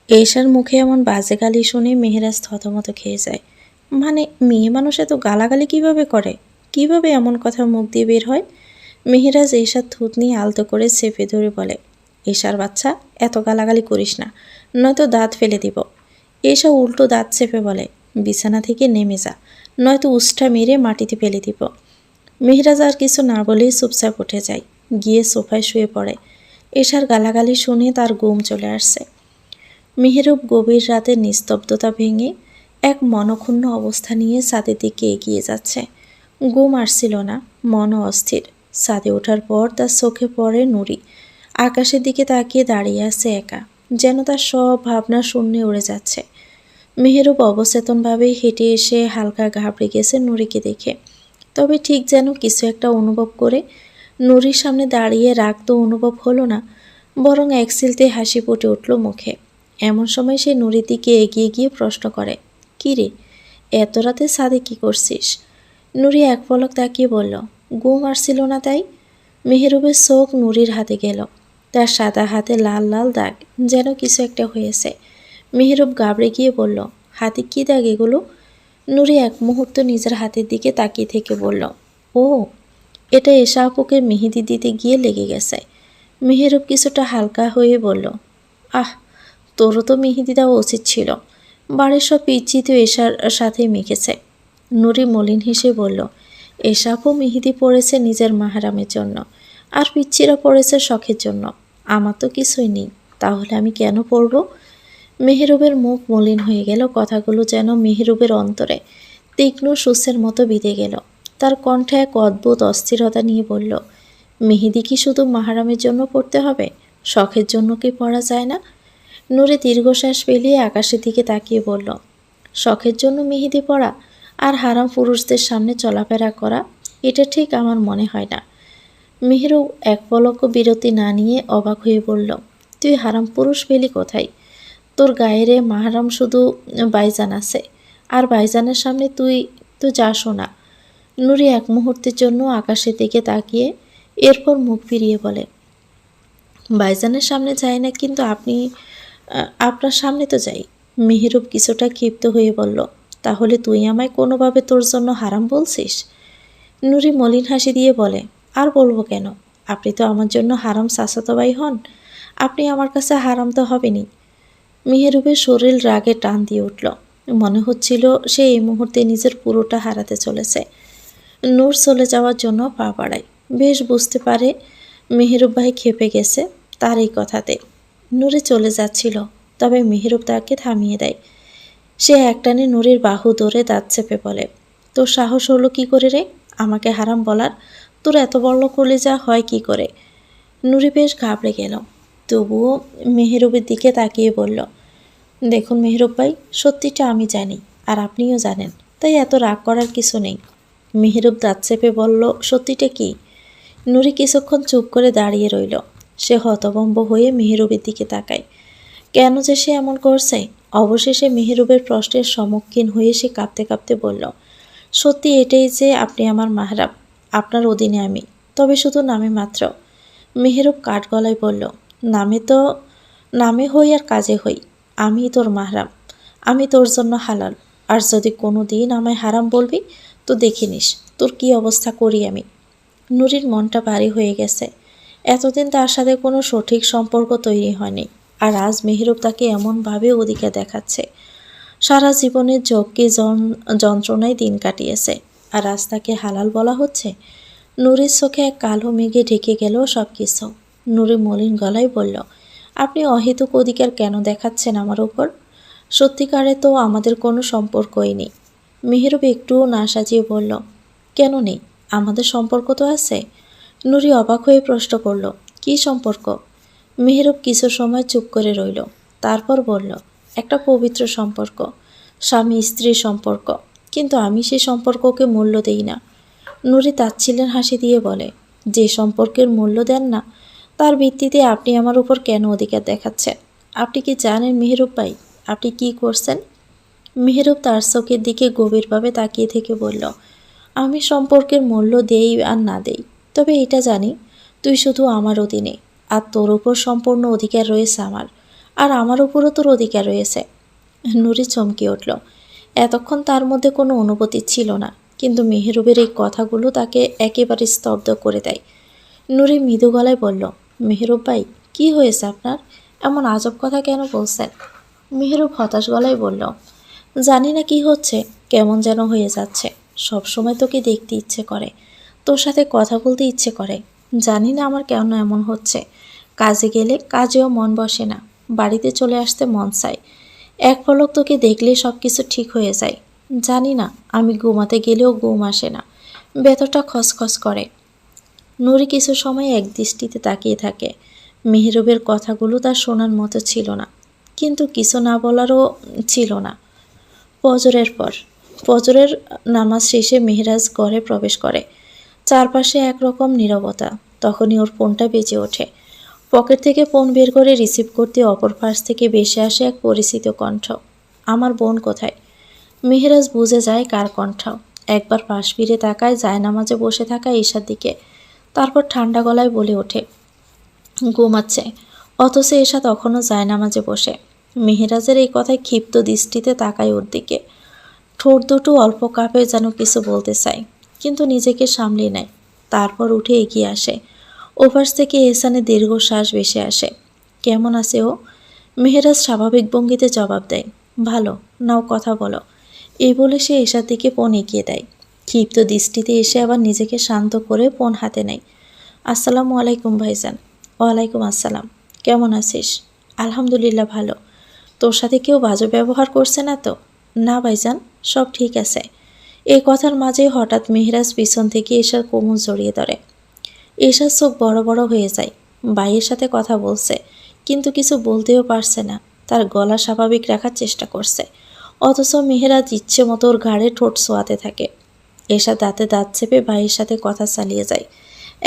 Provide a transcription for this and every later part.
এশার মুখে এমন বাজে গালি শুনে মেহেরাজ থতমত খেয়ে যায়। মানে মেয়ে মানুষ এত গালাগালি কিভাবে করে, কিভাবে এমন কথা মুখ দিয়ে বের হয়? মেহেরাজ এশার থুতনি আলতো করে চেপে ধরে বলে, এশার বাচ্চা, এত গালাগালি করিস না, নয়তো দাঁত ফেলে দিব। এশা উল্টো দাঁত চেপে বলে, বিছানা থেকে নেমে যা, নয়তো উষ্টা মেরে মাটিতে ফেলে দিব। মেহেরাজ আর কিছু না বলেই চুপচাপ উঠে যায়, গিয়ে সোফায় শুয়ে পড়ে। এশার গালাগালি শুনে তার ঘুম চলে আসছে। মেহেরুব গভীর রাতের নিস্তব্ধতা ভেঙে এক মনক্ষুণ্ণ অবস্থা নিয়ে ছাদের দিকে এগিয়ে যাচ্ছে। ঘুম আসছিল না, মনও অস্থির। ছাদে ওঠার পর তার চোখে পড়ে নুরি। আকাশের দিকে তাকিয়ে দাঁড়িয়ে আছে একা, যেন তার সব ভাবনা শূন্যে উড়ে যাচ্ছে। মেহেরুব অবচেতনভাবেই হেঁটে এসে হালকা ঘাবড়ে গেছে নুরিকে দেখে। তবে ঠিক যেন কিছু একটা অনুভব করে নুরির সামনে দাঁড়িয়ে রাগ তো অনুভব হলো না, বরং এক সিলতে হাসি ফুটে উঠল মুখে। এমন সময় সে নুরির দিকে এগিয়ে গিয়ে প্রশ্ন করে, কী রে, এত রাতে ছাদে কী করছিস? নুরি এক পলক তাকিয়ে বলল, ঘুম আসছিল না তাই। মেহেরুবের চোখ নুরির হাতে গেল। তার সাদা হাতে লাল লাল দাগ, যেন কিছু একটা হয়েছে। মেহেরুব ঘাবড়ে গিয়ে বলল, হাতে কী দাগ এগুলো? নুরি এক মুহূর্ত নিজের হাতের দিকে তাকিয়ে থেকে বলল, ও, এটা এশা আপুকে মেহেদি দিতে গিয়ে লেগে গেছে। মেহেরুব কিছুটা হালকা হয়ে বলল, আহ, তোরও তো মেহেদি দেওয়া উচিত ছিল, বাড়ির সব পিচ্ছি তো এশার সাথেই মেখেছে। নুরি মলিন হেসে বলল, এশা আপু মেহেদি পড়েছে নিজের মাহারামের জন্য, আর পিচ্ছিরা পড়েছে শখের জন্য। আমার তো কিছুই নেই, তাহলে আমি কেন পড়ব? মেহেরুবের মুখ মলিন হয়ে গেল, কথাগুলো যেন মেহেরুবের অন্তরে তীক্ষ্ণ সূচের মতো বিঁধে গেল। তার কণ্ঠে এক অদ্ভুত অস্থিরতা নিয়ে বলল, মেহেদি কি শুধু মাহারামের জন্য পড়তে হবে? শখের জন্য কি পড়া যায় না? নুরে দীর্ঘশ্বাস ফেলিয়ে আকাশের দিকে তাকিয়ে বলল, শখের জন্য মেহেদি পড়া আর হারাম পুরুষদের সামনে চলাফেরা করা, এটা ঠিক আমার মনে হয় না। মেহেরু এক পলকও বিরতি না নিয়ে অবাক হয়ে বলল, তুই হারাম পুরুষ পেলি কোথায়? তোর গায়েরে মাহারাম শুধু বাইজান আছে, আর বাইজানের সামনে তুই তো যাসও না। নুরি এক মুহূর্তের জন্য আকাশের দিকে তাকিয়ে এরপর মুখ ফিরিয়ে বলে, বাইজানের সামনে যায় না, কিন্তু আপনার সামনে তো যাই। মেহেরুব কিছুটা ক্ষিপ্ত হয়ে বলল, তাহলে তুই আমায় কোনোভাবে তোর জন্য হারাম বলছিস? নুরি মলিন হাসি দিয়ে বলে, আর বলবো কেন, আপনি তো আমার জন্য হারাম চাচাতো ভাই হন, আপনি আমার কাছে হারাম তো হবেনি। মেহেরুবের শরীর রাগে টান দিয়ে উঠল। মনে হচ্ছিল সে এই মুহূর্তে নিজের পুরোটা হারাতে চলেছে। নূর চলে যাওয়ার জন্য পা বাড়ায়। বেশ বুঝতে পারে মেহেরুব ভাই ক্ষেপে গেছে তার এই কথাতে। নূরে চলে যাচ্ছিল, তবে মেহেরুব তাকে থামিয়ে দেয়। সে একটানে নুরির বাহু ধরে দাঁত চেপে বলে, তোর সাহস হলো কি করে রে আমাকে হারাম বলার? তোর এত বড় কলিজা হয় কি করে? নুরি বেশ ঘাবড়ে গেল, তবুও মেহেরুবের দিকে তাকিয়ে বলল, দেখুন মেহেরুব ভাই, সত্যিটা আমি জানি, আর আপনিও জানেন, তাই এত রাগ করার কিছু নেই। মেহেরুব দাঁত চেপে বলল, সত্যিটা কি? নুরি কিছুক্ষণ চুপ করে দাঁড়িয়ে রইল। সে হতভম্ব হয়ে মেহেরুবের দিকে তাকায়। কেন যে সে এমন করছে? অবশেষে মেহেরুবের প্রশ্নের সম্মুখীন হয়ে সে কাঁপতে কাঁপতে বলল, সত্যি এটাই যে আপনি আমার মাহরাম, আপনার অধীনে আমি, তবে শুধু নামে মাত্র। মেহেরুব কাঠ গলায় বলল, নামে হই আর কাজে হই, আমি তোর মাহরাম, আমি তোর জন্য হালাল, আর যদি কোনো দিন আমায় হারাম বলবি তো দেখে নিস তোর কী অবস্থা করি আমি। নুরির মনটা ভারী হয়ে গেছে। এতদিন তার সাথে কোনো সঠিক সম্পর্ক তৈরি হয়নি, আর আজ মেহেরুব তাকে এমনভাবে অধিকার দেখাচ্ছে। সারা জীবনের যজ্ঞে যন্ত্রণায় দিন কাটিয়েছে, আর আজ তাকে হালাল বলা হচ্ছে। নুরির চোখে এক কালো মেঘে ঢেকে গেল সব কিছু। নুরি মলিন গলায় বলল, আপনি অহেতুক অধিকার কেন দেখাচ্ছেন আমার উপর? সত্যিকারে তো আমাদের কোনো সম্পর্কই নেই। মেহেরুব একটুও না সাজিয়ে বলল, কেন নেই? আমাদের সম্পর্ক তো আছে। নুরি অবাক হয়ে প্রশ্ন করল, কী সম্পর্ক? মেহেরুব কিছু সময় চুপ করে রইল, তারপর বলল, একটা পবিত্র সম্পর্ক, স্বামী স্ত্রীর সম্পর্ক, কিন্তু আমি সেই সম্পর্ককে মূল্য দেই না। নুরি তাচ্ছিলের হাসি দিয়ে বলে, যে সম্পর্কের মূল্য দেন না, তার ভিত্তিতে আপনি আমার উপর কেন অধিকার দেখাচ্ছেন? আপনি কি জানেন মেহেরুব ভাই, আপনি কি করছেন? মেহেরুব তার চোখের দিকে গভীরভাবে তাকিয়ে থেকে বলল, আমি সম্পর্কের মূল্য দেই আর না দেই, তবে এটা জানি, তুই শুধু আমার অধীনে, আর তোর উপর সম্পূর্ণ অধিকার রয়েছে আমার। আর আমার উপরও তোর অধিকার রয়েছে। নুরি চমকে উঠল। এতক্ষণ তার মধ্যে কোনো অনুভূতি ছিল না, কিন্তু মেহরুবের এই কথাগুলো তাকে একেবারে স্তব্ধ করে দেয়। নুরি মৃদু গলায় বলল, মেহরুব ভাই, কি হয়েছে আপনার? এমন আজব কথা কেন বলছেন? মেহরুব হতাশ গলায় বলল, জানি না কি হচ্ছে, কেমন যেন হয়ে যাচ্ছে। সব সময় তোকে দেখতে ইচ্ছে করে, তোর সাথে কথা বলতে ইচ্ছে করে। জানি না আমার কেন এমন হচ্ছে। কাজে গেলে কাজেও মন বসে না, বাড়িতে চলে আসতে মন চায়। এক পলক তোকে দেখলে সব কিছু ঠিক হয়ে যায়। জানি না, আমি ঘুমাতে গেলেও ঘুম আসে না, ভেতরটা খসখস করে। নুরি কিছু সময় একদৃষ্টিতে তাকিয়ে থাকে। মেহরুবের কথাগুলো তার শোনার মতো ছিল না, কিন্তু কিছু না বলারও ছিল না। ফজরের পর ফজরের নামাজ শেষে মেহরাজ ঘরে প্রবেশ করে। চারপাশে একরকম নীরবতা। তখনই ওর ফোনটা বেজে ওঠে। পকেট থেকে ফোন বের করে রিসিভ করতে অপর পাশ থেকে ভেসে আসে এক পরিচিত কণ্ঠ। আমার বোন কোথায়? মেহরাজ বুঝে যায় কার কণ্ঠ। একবার পাশ ফিরে তাকায় জায়নামাজে বসে থাকা ঈশার দিকে। তারপর ঠান্ডা গলায় বলে ওঠে, ঘুমাচ্ছে। অথচ ঈশা তখনও জায়নামাজে বসে। মেহরাজের এই কথায় ক্ষিপ্ত দৃষ্টিতে তাকায় ওর দিকে। ঠোঁট দুটো অল্প কাঁপে, যেন কিছু বলতে চায়, কিন্তু নিজেকে সামলে নেয়। তারপর উঠে এগিয়ে আসে। ওপাশ থেকে এহসানের দীর্ঘশ্বাস ভেসে আসে। কেমন আছে ও? মেহরাজ স্বাভাবিক ভঙ্গিতে জবাব দেয়, ভালো, নাও কথা বলো। এই বলে সে এশার দিকে ফোন এগিয়ে দেয়। ক্ষিপ্ত দৃষ্টিতে এসে আবার নিজেকে শান্ত করে ফোন হাতে নেয়। আসসালামু আলাইকুম ভাইজান। ওয়ালাইকুম আসসালাম। কেমন আছিস? আলহামদুলিল্লাহ ভালো। তোর সাথে কেউ বাজে ব্যবহার করছে না তো? না ভাইজান, সব ঠিক আছে। এই কথার মাঝে হঠাৎ মেহরাজ পিছন থেকে এশার কোমর জড়িয়ে ধরে। এশার চোখ বড় বড় হয়ে যায়। ভাইয়ের সাথে কথা বলছে, কিন্তু কিছু বলতেও পারছে না। তার গলা স্বাভাবিক রাখার চেষ্টা করছে, অথচ মেহরাজ ইচ্ছে মতো ওর ঘাড়ে ঠোঁট ছোঁয়াতে থাকে। এশা দাঁতে দাঁত চেপে ভাইয়ের সাথে কথা চালিয়ে যায়।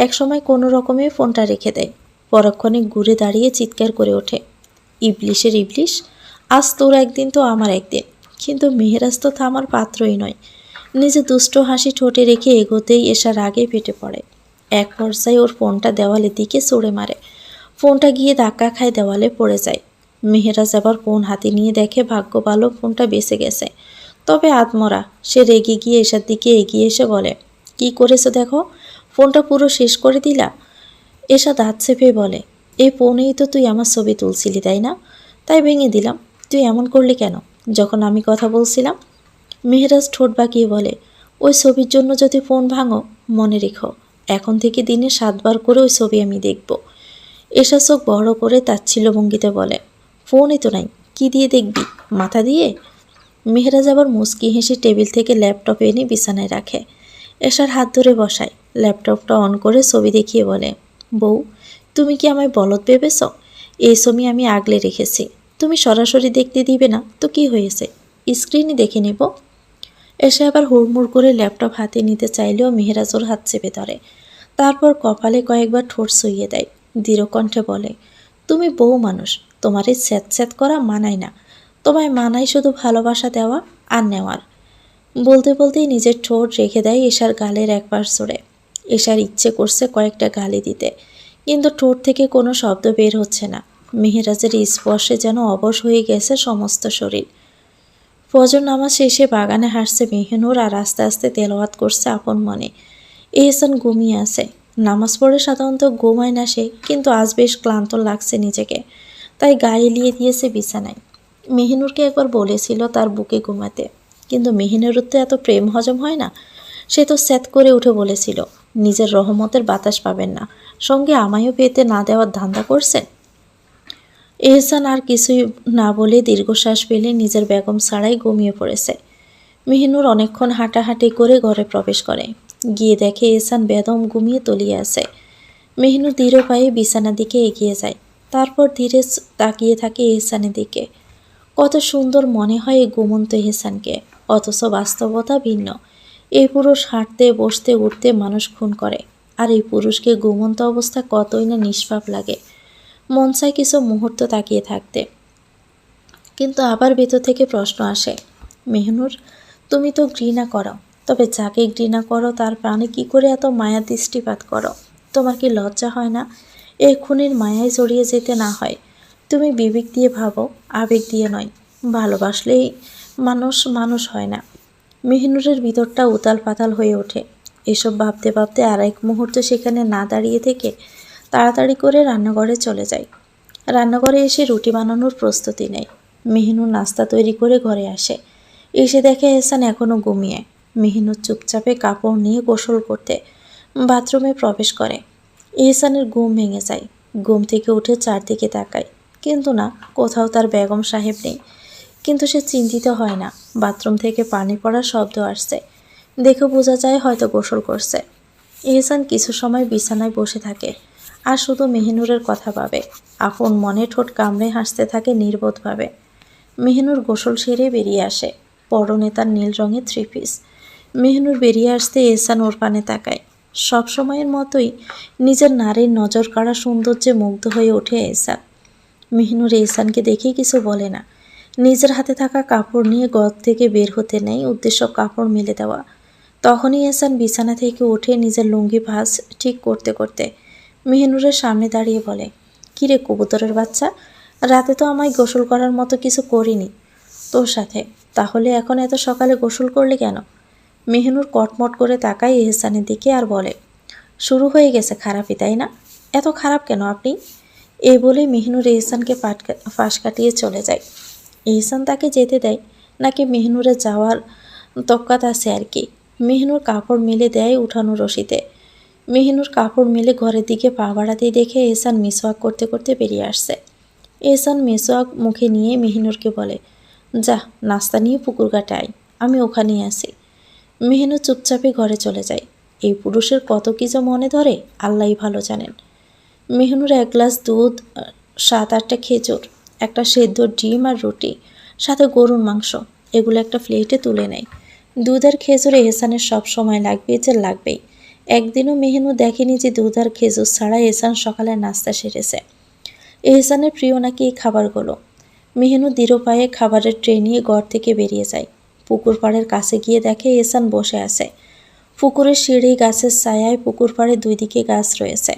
একসময় কোনো রকমে ফোনটা রেখে দেয়। পরক্ষণে ঘুরে দাঁড়িয়ে চিৎকার করে ওঠে, ইবলিশের ইবলিশ, আজ তোর একদিন তো আমার একদিন। কিন্তু মেহরাজ তো থামার পাত্রই নয়। নিজে দুষ্ট হাসি ঠোঁটে রেখে এগোতেই এশার আগে ফেটে পড়ে। এক পর্যায়ে ওর ফোনটা দেওয়ালের দিকে ছুঁড়ে মারে। ফোনটা গিয়ে ধাক্কা খায়, দেওয়ালে পড়ে যায়। মেহরাজ আবার ফোন হাতে নিয়ে দেখে ভাগ্য ভালো ফোনটা বেঁচে গেছে। তবে আত্মরা সে রেগে গিয়ে এশার দিকে এগিয়ে এসে বলে, কি করেছো দেখো, ফোনটা পুরো শেষ করে দিলা। এশা দাঁত চেপে বলে, এই ফোনেই তো তুই আমার ছবি তুলছিলি তাই না? তাই ভেঙে দিলাম। তুই এমন করলি কেন যখন আমি কথা বলছিলাম? মেহরাজ ঠোঁট বাঁকিয়ে বলে, ওই ছবির জন্য যদি ফোন ভাঙো, মনে রেখো এখন থেকে দিনে 7 বার করে ওই ছবি আমি দেখব। এশা চোখ বড় করে তাচ্ছিল্য ভঙ্গিতে বলে, ফোনই তো নাই, কি দিয়ে দেখবি, মাথা দিয়ে? মেহরাজ আবার মুচকি হেসে টেবিল থেকে ল্যাপটপ এনে বিছানায় রাখে। এশার হাত ধরে বসায়। ল্যাপটপটা অন করে ছবি দেখিয়ে বলে, বউ, তুমি কি আমায় বলদ ভেবেছ? এই ছবি আমি আগলে রেখেছি। তুমি সরাসরি দেখতে দিবে না তো কি হয়েছে, স্ক্রিনই দেখে নেব। এসে আবার হুড়মুড় করে ল্যাপটপ হাতে নিতে চাইলেও মেহরাজ ওর হাত চেপে ধরে। তারপর কপালে কয়েকবার ঠোঁট সইয়ে দেয়। দৃঢ় কণ্ঠে বলে, তুমি বউ মানুষ, তোমার এই স্যাঁত করা মানায় না। তোমায় মানায় শুধু ভালোবাসা দেওয়া আর নেওয়ার। বলতে বলতেই নিজের ঠোঁট রেখে দেয় এশার গালের একবার সরে। এশার ইচ্ছে করছে কয়েকটা গালি দিতে, কিন্তু ঠোঁট থেকে কোনো শব্দ বের হচ্ছে না। মেহরাজের স্পর্শে যেন অবশ হয়ে গেছে সমস্ত শরীর। ফজর নামাজ শেষে বাগানে হাসছে মেহনুর আর আস্তে আস্তে তেলাওয়াত করছে আপন মনে। এহসান ঘুমিয়ে আছে। নামাজ পড়ে সাধারণত ঘুমায় না সে, কিন্তু আজ বেশ ক্লান্ত লাগছে নিজেকে, তাই গায়ে এলিয়ে দিয়েছে বিছানায়। মেহনুরকে একবার বলেছিল তার বুকে ঘুমাতে, কিন্তু মেহনুরের তো এত প্রেম হজম হয় না। সে তো স্যাত করে উঠে বলেছিল, নিজের রহমতের বাতাস পাবেন না, সঙ্গে আমায়ও পেতে না দেওয়ার ধান্দা করছেন। এহসান আর কিছুই না বলে দীর্ঘশ্বাস ফেলে নিজের বেগম ছাড়াই ঘুমিয়ে পড়েছে। মেহনুর অনেকক্ষণ হাঁটাহাঁটি করে ঘরে প্রবেশ করে। গিয়ে দেখে এহসান বেদম ঘুমিয়ে তলিয়ে আছে। মেহনুর ধীরে পায়ে বিছানার দিকে এগিয়ে যায়। তারপর ধীরে তাকিয়ে থাকে এহসানের দিকে। কত সুন্দর মনে হয় এই ঘুমন্ত এহসানকে, অথচ বাস্তবতা ভিন্ন। এই পুরুষ হাঁটতে বসতে উঠতে মানুষ খুন করে, আর এই পুরুষকে ঘুমন্ত অবস্থা কতই না নিষ্পাপ লাগে। মন চায় কিছু মুহূর্ত তাকিয়ে থাকতে, কিন্তু আবার ভেতর থেকে প্রশ্ন আসে, মেহনুর, তুমি তো ঘৃণা করো, তবে যাকে ঘৃণা করো তার প্রাণে কি করে এত মায়া দৃষ্টিপাত করো? তোমার কি লজ্জা হয় না? এই খুনির মায়ায় জড়িয়ে যেতে না হয়? তুমি বিবেক দিয়ে ভাবো, আবেগ দিয়ে নয়। ভালোবাসলেই মানুষ মানুষ হয় না। মেহিনুরের ভিতরটা উতাল পাতাল হয়ে ওঠে। এসব ভাবতে ভাবতে আর এক মুহূর্ত সেখানে না দাঁড়িয়ে থেকে তাড়াতাড়ি করে রান্নাঘরে চলে যায়। রান্নাঘরে এসে রুটি বানানোর প্রস্তুতি নেয়। মেহিনুর নাস্তা তৈরি করে ঘরে আসে। এসে দেখে এহসান এখনও ঘুমিয়ে। মেহিনুর চুপচাপে কাপড় নিয়ে গোসল করতে বাথরুমে প্রবেশ করে। এহসানের ঘুম ভেঙে যায়। ঘুম থেকে উঠে চারদিকে তাকায়, কিন্তু না, কোথাও তার বেগম সাহেব নেই। কিন্তু সে চিন্তিত হয় না। বাথরুম থেকে পানি পড়ার শব্দ আসছে, দেখে বোঝা যায় হয়তো গোসল করছে। এহসান কিছু সময় বিছানায় বসে থাকে আর শুধু মেহিনুরের কথা ভাবে। আপন মনে ঠোঁট কামড়ে হাসতে থাকে নির্বোধভাবে। মেহিনুর গোসল সেরে বেরিয়ে আসে, পরনে তার নীল রঙের থ্রি পিস। মেহিনুর বেরিয়ে আসতে এহসান ওর পানে তাকায়। সব সময়ের মতোই নিজের নারীর নজর কাড়া সৌন্দর্যে মুগ্ধ হয়ে ওঠে এহসান। মেহিনুর এহসানকে দেখে কিছু বলে না। নিজের হাতে থাকা কাপড় নিয়ে ঘর থেকে বের হতে নেয়, উদ্দেশ্য কাপড় মেলে দেওয়া। তখনই এহসান বিছানা থেকে উঠে নিজের লুঙ্গি ভাঁজ ঠিক করতে করতে মেহিনুরের সামনে দাঁড়িয়ে বলে, কিরে কবুতরের বাচ্চা, রাতে তো আমায় গোসল করার মতো কিছু করিনি তোর সাথে, তাহলে এখন এত সকালে গোসল করলি কেন? মেহিনুর কটমট করে তাকায় এহসানের দিকে আর বলে, শুরু হয়ে গেছে খারাপই, তাই না? এত খারাপ কেন আপনি? এই বলে মেহিনুর এহসানকে ফাঁস কাটিয়ে চলে যায়। এহসান তাকে যেতে দেয় নাকি মেহিনুরের যাওয়ার তক্কাত আছে আর কি। মেহিনুর কাপড় মেলে দেয় উঠানো রশিতে। মেহিনুর কাপড় মেলে ঘরের দিকে পা বাড়াতেই দেখে এহসান মিসওয়াক করতে করতে বেরিয়ে আসছে। এহসান মিসওয়াক মুখে নিয়ে মেহিনুরকে বলে, যা নাস্তা নিয়ে পুকুর ঘাটে আয়, আমি ওখানেই আছি। মেহিনুর চুপচাপে ঘরে চলে যায়। এই পুরুষের কত কি যে মনে ধরে আল্লাহই ভালো জানেন। মেহিনুর এক গ্লাস দুধ, 7-8টা খেজুর, একটা সেদ্ধ ডিম আর রুটি, সাথে গরুর মাংস, এগুলো একটা প্লেটে তুলে নেয়। দুধ আর খেজুর এহসানের সব সময় লাগবে যে লাগবেই। একদিনও মেহিনুর দেখেনি যে দুধ আর খেজুর ছাড়া এহসান সকালে নাস্তা সেরেছে। এহসানের প্রিয় নাকি এই খাবারগুলো। মেহিনুর দৃঢ় পায়ে খাবারের ট্রে নিয়ে ঘর থেকে বেরিয়ে যায়। পুকুর পাড়ের কাছে গিয়ে দেখে এহসান বসে আছে। পুকুরের সিঁড়ি গাছের ছায়ায় পুকুর পাড়ে দুই দিকে গাছ রয়েছে,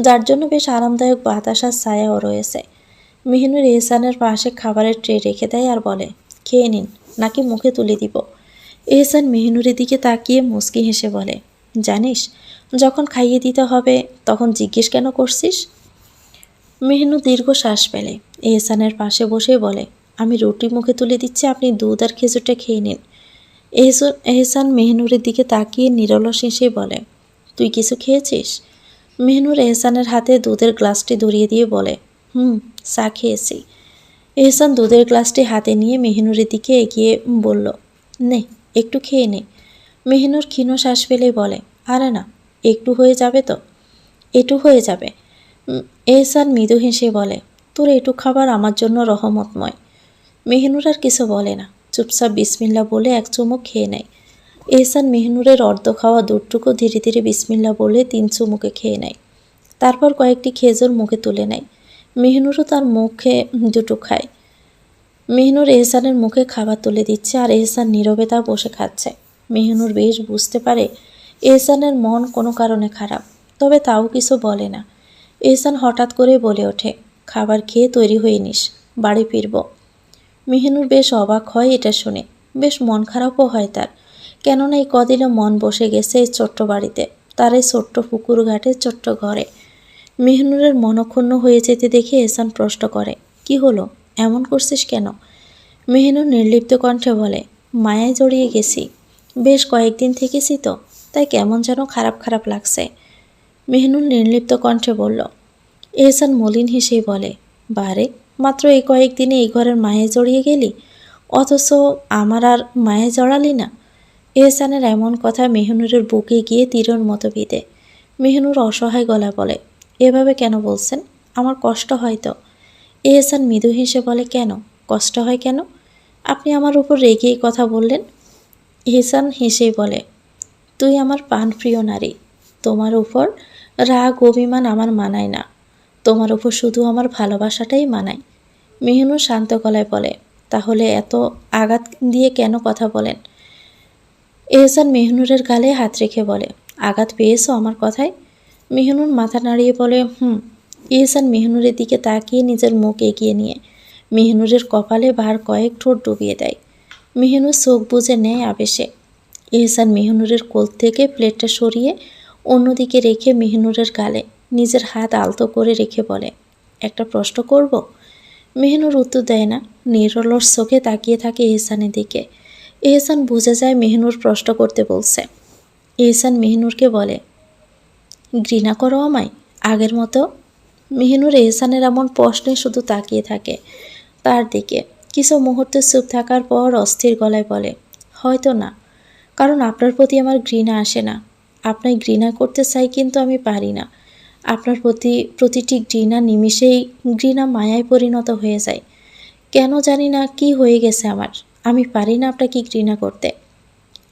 যার জন্য বেশ আরামদায়ক বাতাস আর ছায়াও রয়েছে। মেহিনুর এহসানের পাশে খাবারের ট্রে রেখে দেয় আর বলে, খেয়ে নিন নাকি মুখে তুলে দিব? এহসান মেহিনুরের দিকে তাকিয়ে মুচকি হেসে বলে, জানিস, যখন খাইয়ে দিতে হবে তখন জিজ্ঞেস কেন করছিস? মেহিনুর দীর্ঘ শ্বাস ফেলে এহসানের পাশে বসে বলে, আমি রুটি মুখে তুলে দিচ্ছি, আপনি দুধ আর খেজুরটা খেয়ে নিন। এহসান মেহিনুরের দিকে তাকিয়ে নিরলস হেসে বলে, তুই কিছু খেয়েছিস? মেহিনুর এহসানের হাতে দুধের গ্লাসটি ধরিয়ে দিয়ে বলে, চা খেয়েছি। এহসান দুধের গ্লাসটি হাতে নিয়ে মেহিনুরের দিকে এগিয়ে বলল, নে একটু খেয়ে নে। মেহিনুর ক্ষীণ শ্বাস ফেলে বলে, আরে না, একটু হয়ে যাবে তো। এটু হয়ে যাবে। এহসান মৃদু হেসে বলে, তোর এটু খাবার আমার জন্য রহমতময়। মেহিনুর আর কিছু বলে না, চুপচাপ বিসমিল্লা বলে এক চুমুক খেয়ে নেয়। এহসান মেহিনুরের অর্ধ খাওয়া দুধটুকু ধীরে ধীরে বিসমিল্লা বলে 3 চুমুকে খেয়ে নেয়। তারপর কয়েকটি খেজুর মুখে তুলে নেয়। মেহিনুরও তার মুখে দুটো খায়। মেহিনুর এহসানের মুখে খাবার তুলে দিচ্ছে আর এহসান নীরবে তা বসে খাচ্ছে। মেহিনুর বেশ বুঝতে পারে এহসানের মন কোনো কারণে খারাপ, তবে তাও কিছু বলে না। এহসান হঠাৎ করে বলে ওঠে, খাবার খেয়ে তৈরি হয়ে নিস, বাড়ি ফিরব। মেহিনুর বেশ অবাক হয় এটা শুনে, বেশ মন খারাপও হয় তার। কেননা এই কদিনে মন বসে গেছে এই ছোট্ট বাড়িতে, তার এই ছোট্ট পুকুর ঘাটে ছোট্ট ঘরে। মেহিনুরের মনক্ষুণ্ণ হয়ে যেতে দেখে এহসান প্রশ্ন করে, কি হলো, এমন করছিস কেন? মেহিনুর নির্লিপ্ত কণ্ঠে বলে, মায়ায় জড়িয়ে গেছি, বেশ কয়েকদিন থেকেছি তো, তাই কেমন যেন খারাপ খারাপ লাগছে। মেহিনুর নির্লিপ্ত কণ্ঠে বলল। এহসান মলিন হেসেই বলে, বারে, মাত্র এই কয়েকদিনে এই ঘরের মায়ায় জড়িয়ে গেলি, অথচ আমার আর মায়ায় জড়ালি না। এহসানের এমন কথা মেহিনুরের বুকে গিয়ে তীরের মতো বিঁধে। মেহিনুর অসহায় গলা বলে, এভাবে কেন বলছেন, আমার কষ্ট হয় তো। এহসান মৃদু হেসে বলে, কেন কষ্ট হয় কেন? আপনি আমার উপর রেগেই কথা বললেন। এহসান হেসেই বলে, তুই আমার প্রাণপ্রিয় নারী, তোমার উপর রাগ অভিমান আমার মানায় না, তোমার উপর শুধু আমার ভালোবাসাটাই মানায়। মেহিনুর শান্ত গলায় বলে, তাহলে এত আঘাত দিয়ে কেন কথা বলেন? এহসান মেহিনুরের গালে হাত রেখে বলে, আঘাত পেয়েছো আমার কথায়? মেহিনুর মাথা নাড়িয়ে বলে, এহসান মেহনুরের দিকে তাকিয়ে নিজের মুখ এগিয়ে নিয়ে মেহনুরের কপালে বার কয়েক ঠোঁট ডুবিয়ে দেয়। মেহনুর চোখ বুজে নেয় আবেশে। এহসান মেহনুরের কোল থেকে প্লেটটা সরিয়ে অন্যদিকে রেখে মেহনুরের গালে নিজের হাত আলতো করে রেখে বলে, একটা প্রশ্ন করব? মেহনুর উত্তর দেয় না, নিরলস চোখে তাকিয়ে থাকে এহসানের দিকে। এহসান বুঝে যায় মেহনুর প্রশ্ন করতে বলছে। এহসান মেহনুরকে বলে, ঘৃণা করো আমায় আগের মতো? মেহনুর এহসানের এমন প্রশ্নে শুধু তাকিয়ে থাকে তার দিকে। কিছু মুহূর্ত চুপ থাকার পর অস্থির গলায় বলে, হয়তো না, কারণ আপনার প্রতি আমার ঘৃণা আসে না। আপনায় ঘৃণা করতে চাই কিন্তু আমি পারি না। আপনার প্রতি প্রতিটি ঘৃণা নিমিষেই ঘৃণা মায়ায় পরিণত হয়ে যায়। কেন জানি না কি হয়ে গেছে আমার, আমি পারি না আপনাকে ঘৃণা করতে।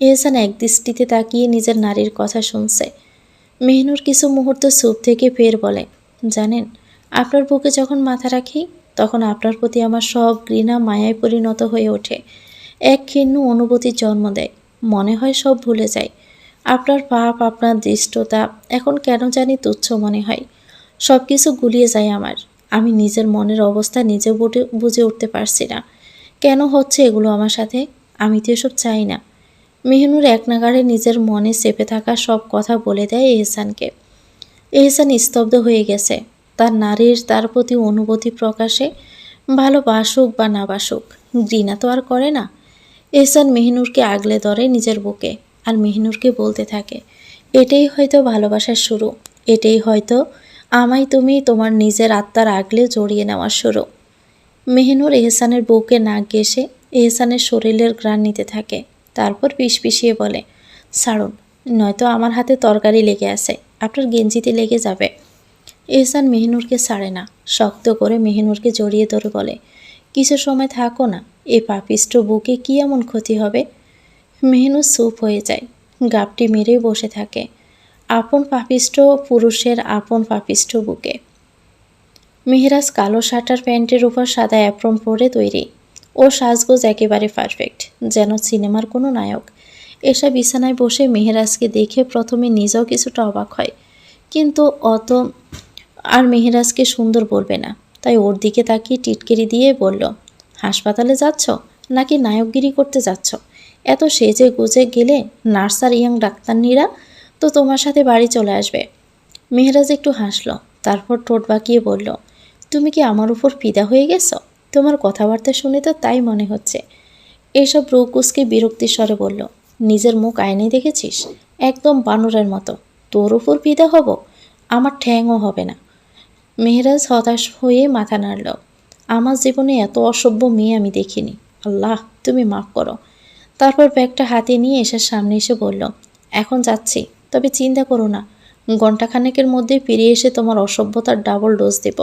এহসান এক দৃষ্টিতে তাকিয়ে নিজের নারীর কথা শুনছে। মেহনুর কিছু মুহূর্ত চুপ থেকে ফের বলে, জানেন, আপনার বুকে যখন মাথা রাখি তখন আপনার প্রতি আমার সব ঘৃণা মায়ায় পরিণত হয়ে ওঠে। এক ক্ষীণ অনুভূতির জন্ম দেয়। মনে হয় সব ভুলে যায়। আপনার পাপ, আপনার দৃষ্টতা এখন কেন জানি তুচ্ছ মনে হয়। সব কিছু গুলিয়ে যায় আমার। আমি নিজের মনের অবস্থা নিজে বুঝে উঠতে পারছি না। কেন হচ্ছে এগুলো আমার সাথে? আমি তো এসব চাই না। মেহনুর এক নাগাড়ে নিজের মনে চেপে থাকা সব কথা বলে দেয় এহসানকে। এহসান স্তব্ধ হয়ে গেছে। তার নারীর তার প্রতি অনুভূতি প্রকাশে ভালোবাসুক বা না বাসুক, ঘৃণা তো আর করে না। এহসান মেহনুরকে আগলে ধরে নিজের বুকে আর মেহনুরকে বলতে থাকে, এটাই হয়তো ভালোবাসার শুরু। এটাই হয়তো আমায় তুমি তোমার নিজের আত্মার আগলে জড়িয়ে নেওয়ার শুরু। মেহনুর এহসানের বুকে নাক ঘেঁষে এহসানের শরীরের ঘ্রাণ নিতে থাকে। তারপর পিষপিষিয়ে বলে, ছাড়ুন, নয়তো আমার হাতে তরকারি লেগে আছে, আপনার গেঞ্জিতে লেগে যাবে। এহসান মেহনুরকে ছাড়ে না। শক্ত করে মেহনুরকে জড়িয়ে ধরে বলে, কিছু সময় থাকো না, এ পাপিষ্ট বুকে কি এমন ক্ষতি হবে? মেহনুর চুপ হয়ে যায়, গাপটি মেরে বসে থাকে আপন পাপিষ্ট পুরুষের আপন পাপিষ্ট বুকে। মেহরাজ কালো শার্টার প্যান্টের উপর সাদা অ্যাপ্রন পরে তৈরি। ও সাজগোজ একেবারে পারফেক্ট, যেন সিনেমার কোনো নায়ক। এসা বিছানায় বসে মেহরাজকে দেখে প্রথমে নিজেও কিছুটা অবাক হয়, কিন্তু অত আর মেহরাজকে সুন্দর বলবে না, তাই ওর দিকে তাকিয়ে টিটকিরি দিয়ে বলল, হাসপাতালে যাচ্ছ নাকি নায়কগিরি করতে যাচ্ছ? এত সেজে গুজে গেলে নার্স আর ইয়াং ডাক্তারনিরা তো তোমার সাথে বাড়ি চলে আসবে। মেহরাজ একটু হাসল, তারপর ঠোঁট বাঁকিয়ে বলল, তুমি কি আমার উপর ফিদা হয়ে গেছ? তোমার কথাবার্তা শুনে তো তাই মনে হচ্ছে। এসব রৌকুসকে বিরক্তির স্বরে বলল, নিজের মুখ আয়নায় দেখেছিস? একদম বানরের মতো। তোর উপর ফিদা হব? আমার ঠ্যাংও হবে না। মেহরাজ হতাশ হয়ে মাথা নাড়ল। আমার জীবনে এত অসভ্য মেয়ে আমি দেখিনি। আল্লাহ, তুমি মাফ করো। তারপর ব্যাগটা হাতে নিয়ে এসার সামনে এসে বলল, এখন যাচ্ছি, তবে চিন্তা করো না, ঘণ্টাখানেকের মধ্যে ফিরে এসে তোমার অসভ্যতার ডাবল ডোজ দেব।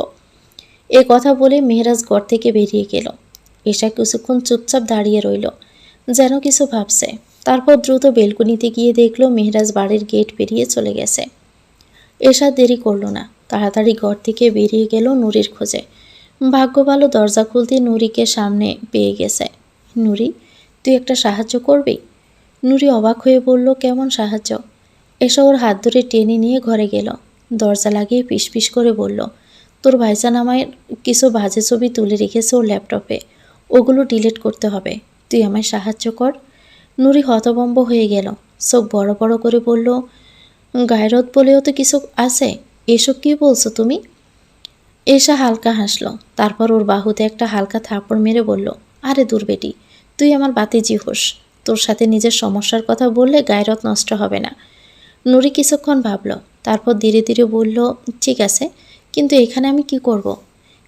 এ কথা বলে মেহরাজ ঘর থেকে বেরিয়ে গেল। এসা কিছুক্ষণ চুপচাপ দাঁড়িয়ে রইল, যেন কিছু ভাবছে। তারপর দ্রুত বেলকনিতে গিয়ে দেখল মেহরাজ বাড়ির গেট পেরিয়ে চলে গেছে। এসা দেরি করল না, তাড়াতাড়ি ঘর থেকে বেরিয়ে গেল নুরির খোঁজে। ভাগ্য ভালো দরজা খুলতে নুরিকে সামনে পেয়ে গেছে। নুরি, তুই একটা সাহায্য করবি? নুরি অবাক হয়ে বলল, কেমন সাহায্য? এসা ওর হাত ধরে টেনে নিয়ে ঘরে গেল। দরজা লাগিয়ে পিসপিস করে বলল, তোর ভাইজান আমায় কিছু বাজে ছবি তুলে রেখেছে ওর ল্যাপটপে, ওগুলো ডিলিট করতে হবে, তুই আমায় সাহায্য কর। নুরি হতভম্ব হয়ে গেল, চোখ বড় বড় করে বলল, গায়রত বলেও তো কিছু আছে, এসব কি বলছো তুমি? এসা হালকা হাসলো, তারপর ওর বাহুতে একটা হালকা থাপড় মেরে বলল, আরে দূর বেটি, তুই আমার বাতিজি হোস, তোর সাথে নিজের সমস্যার কথা বললে গায়রত নষ্ট হবে না। নুরি কিছুক্ষণ ভাবল, তারপর ধীরে ধীরে বলল, ঠিক আছে, কিন্তু এখানে আমি কি করব?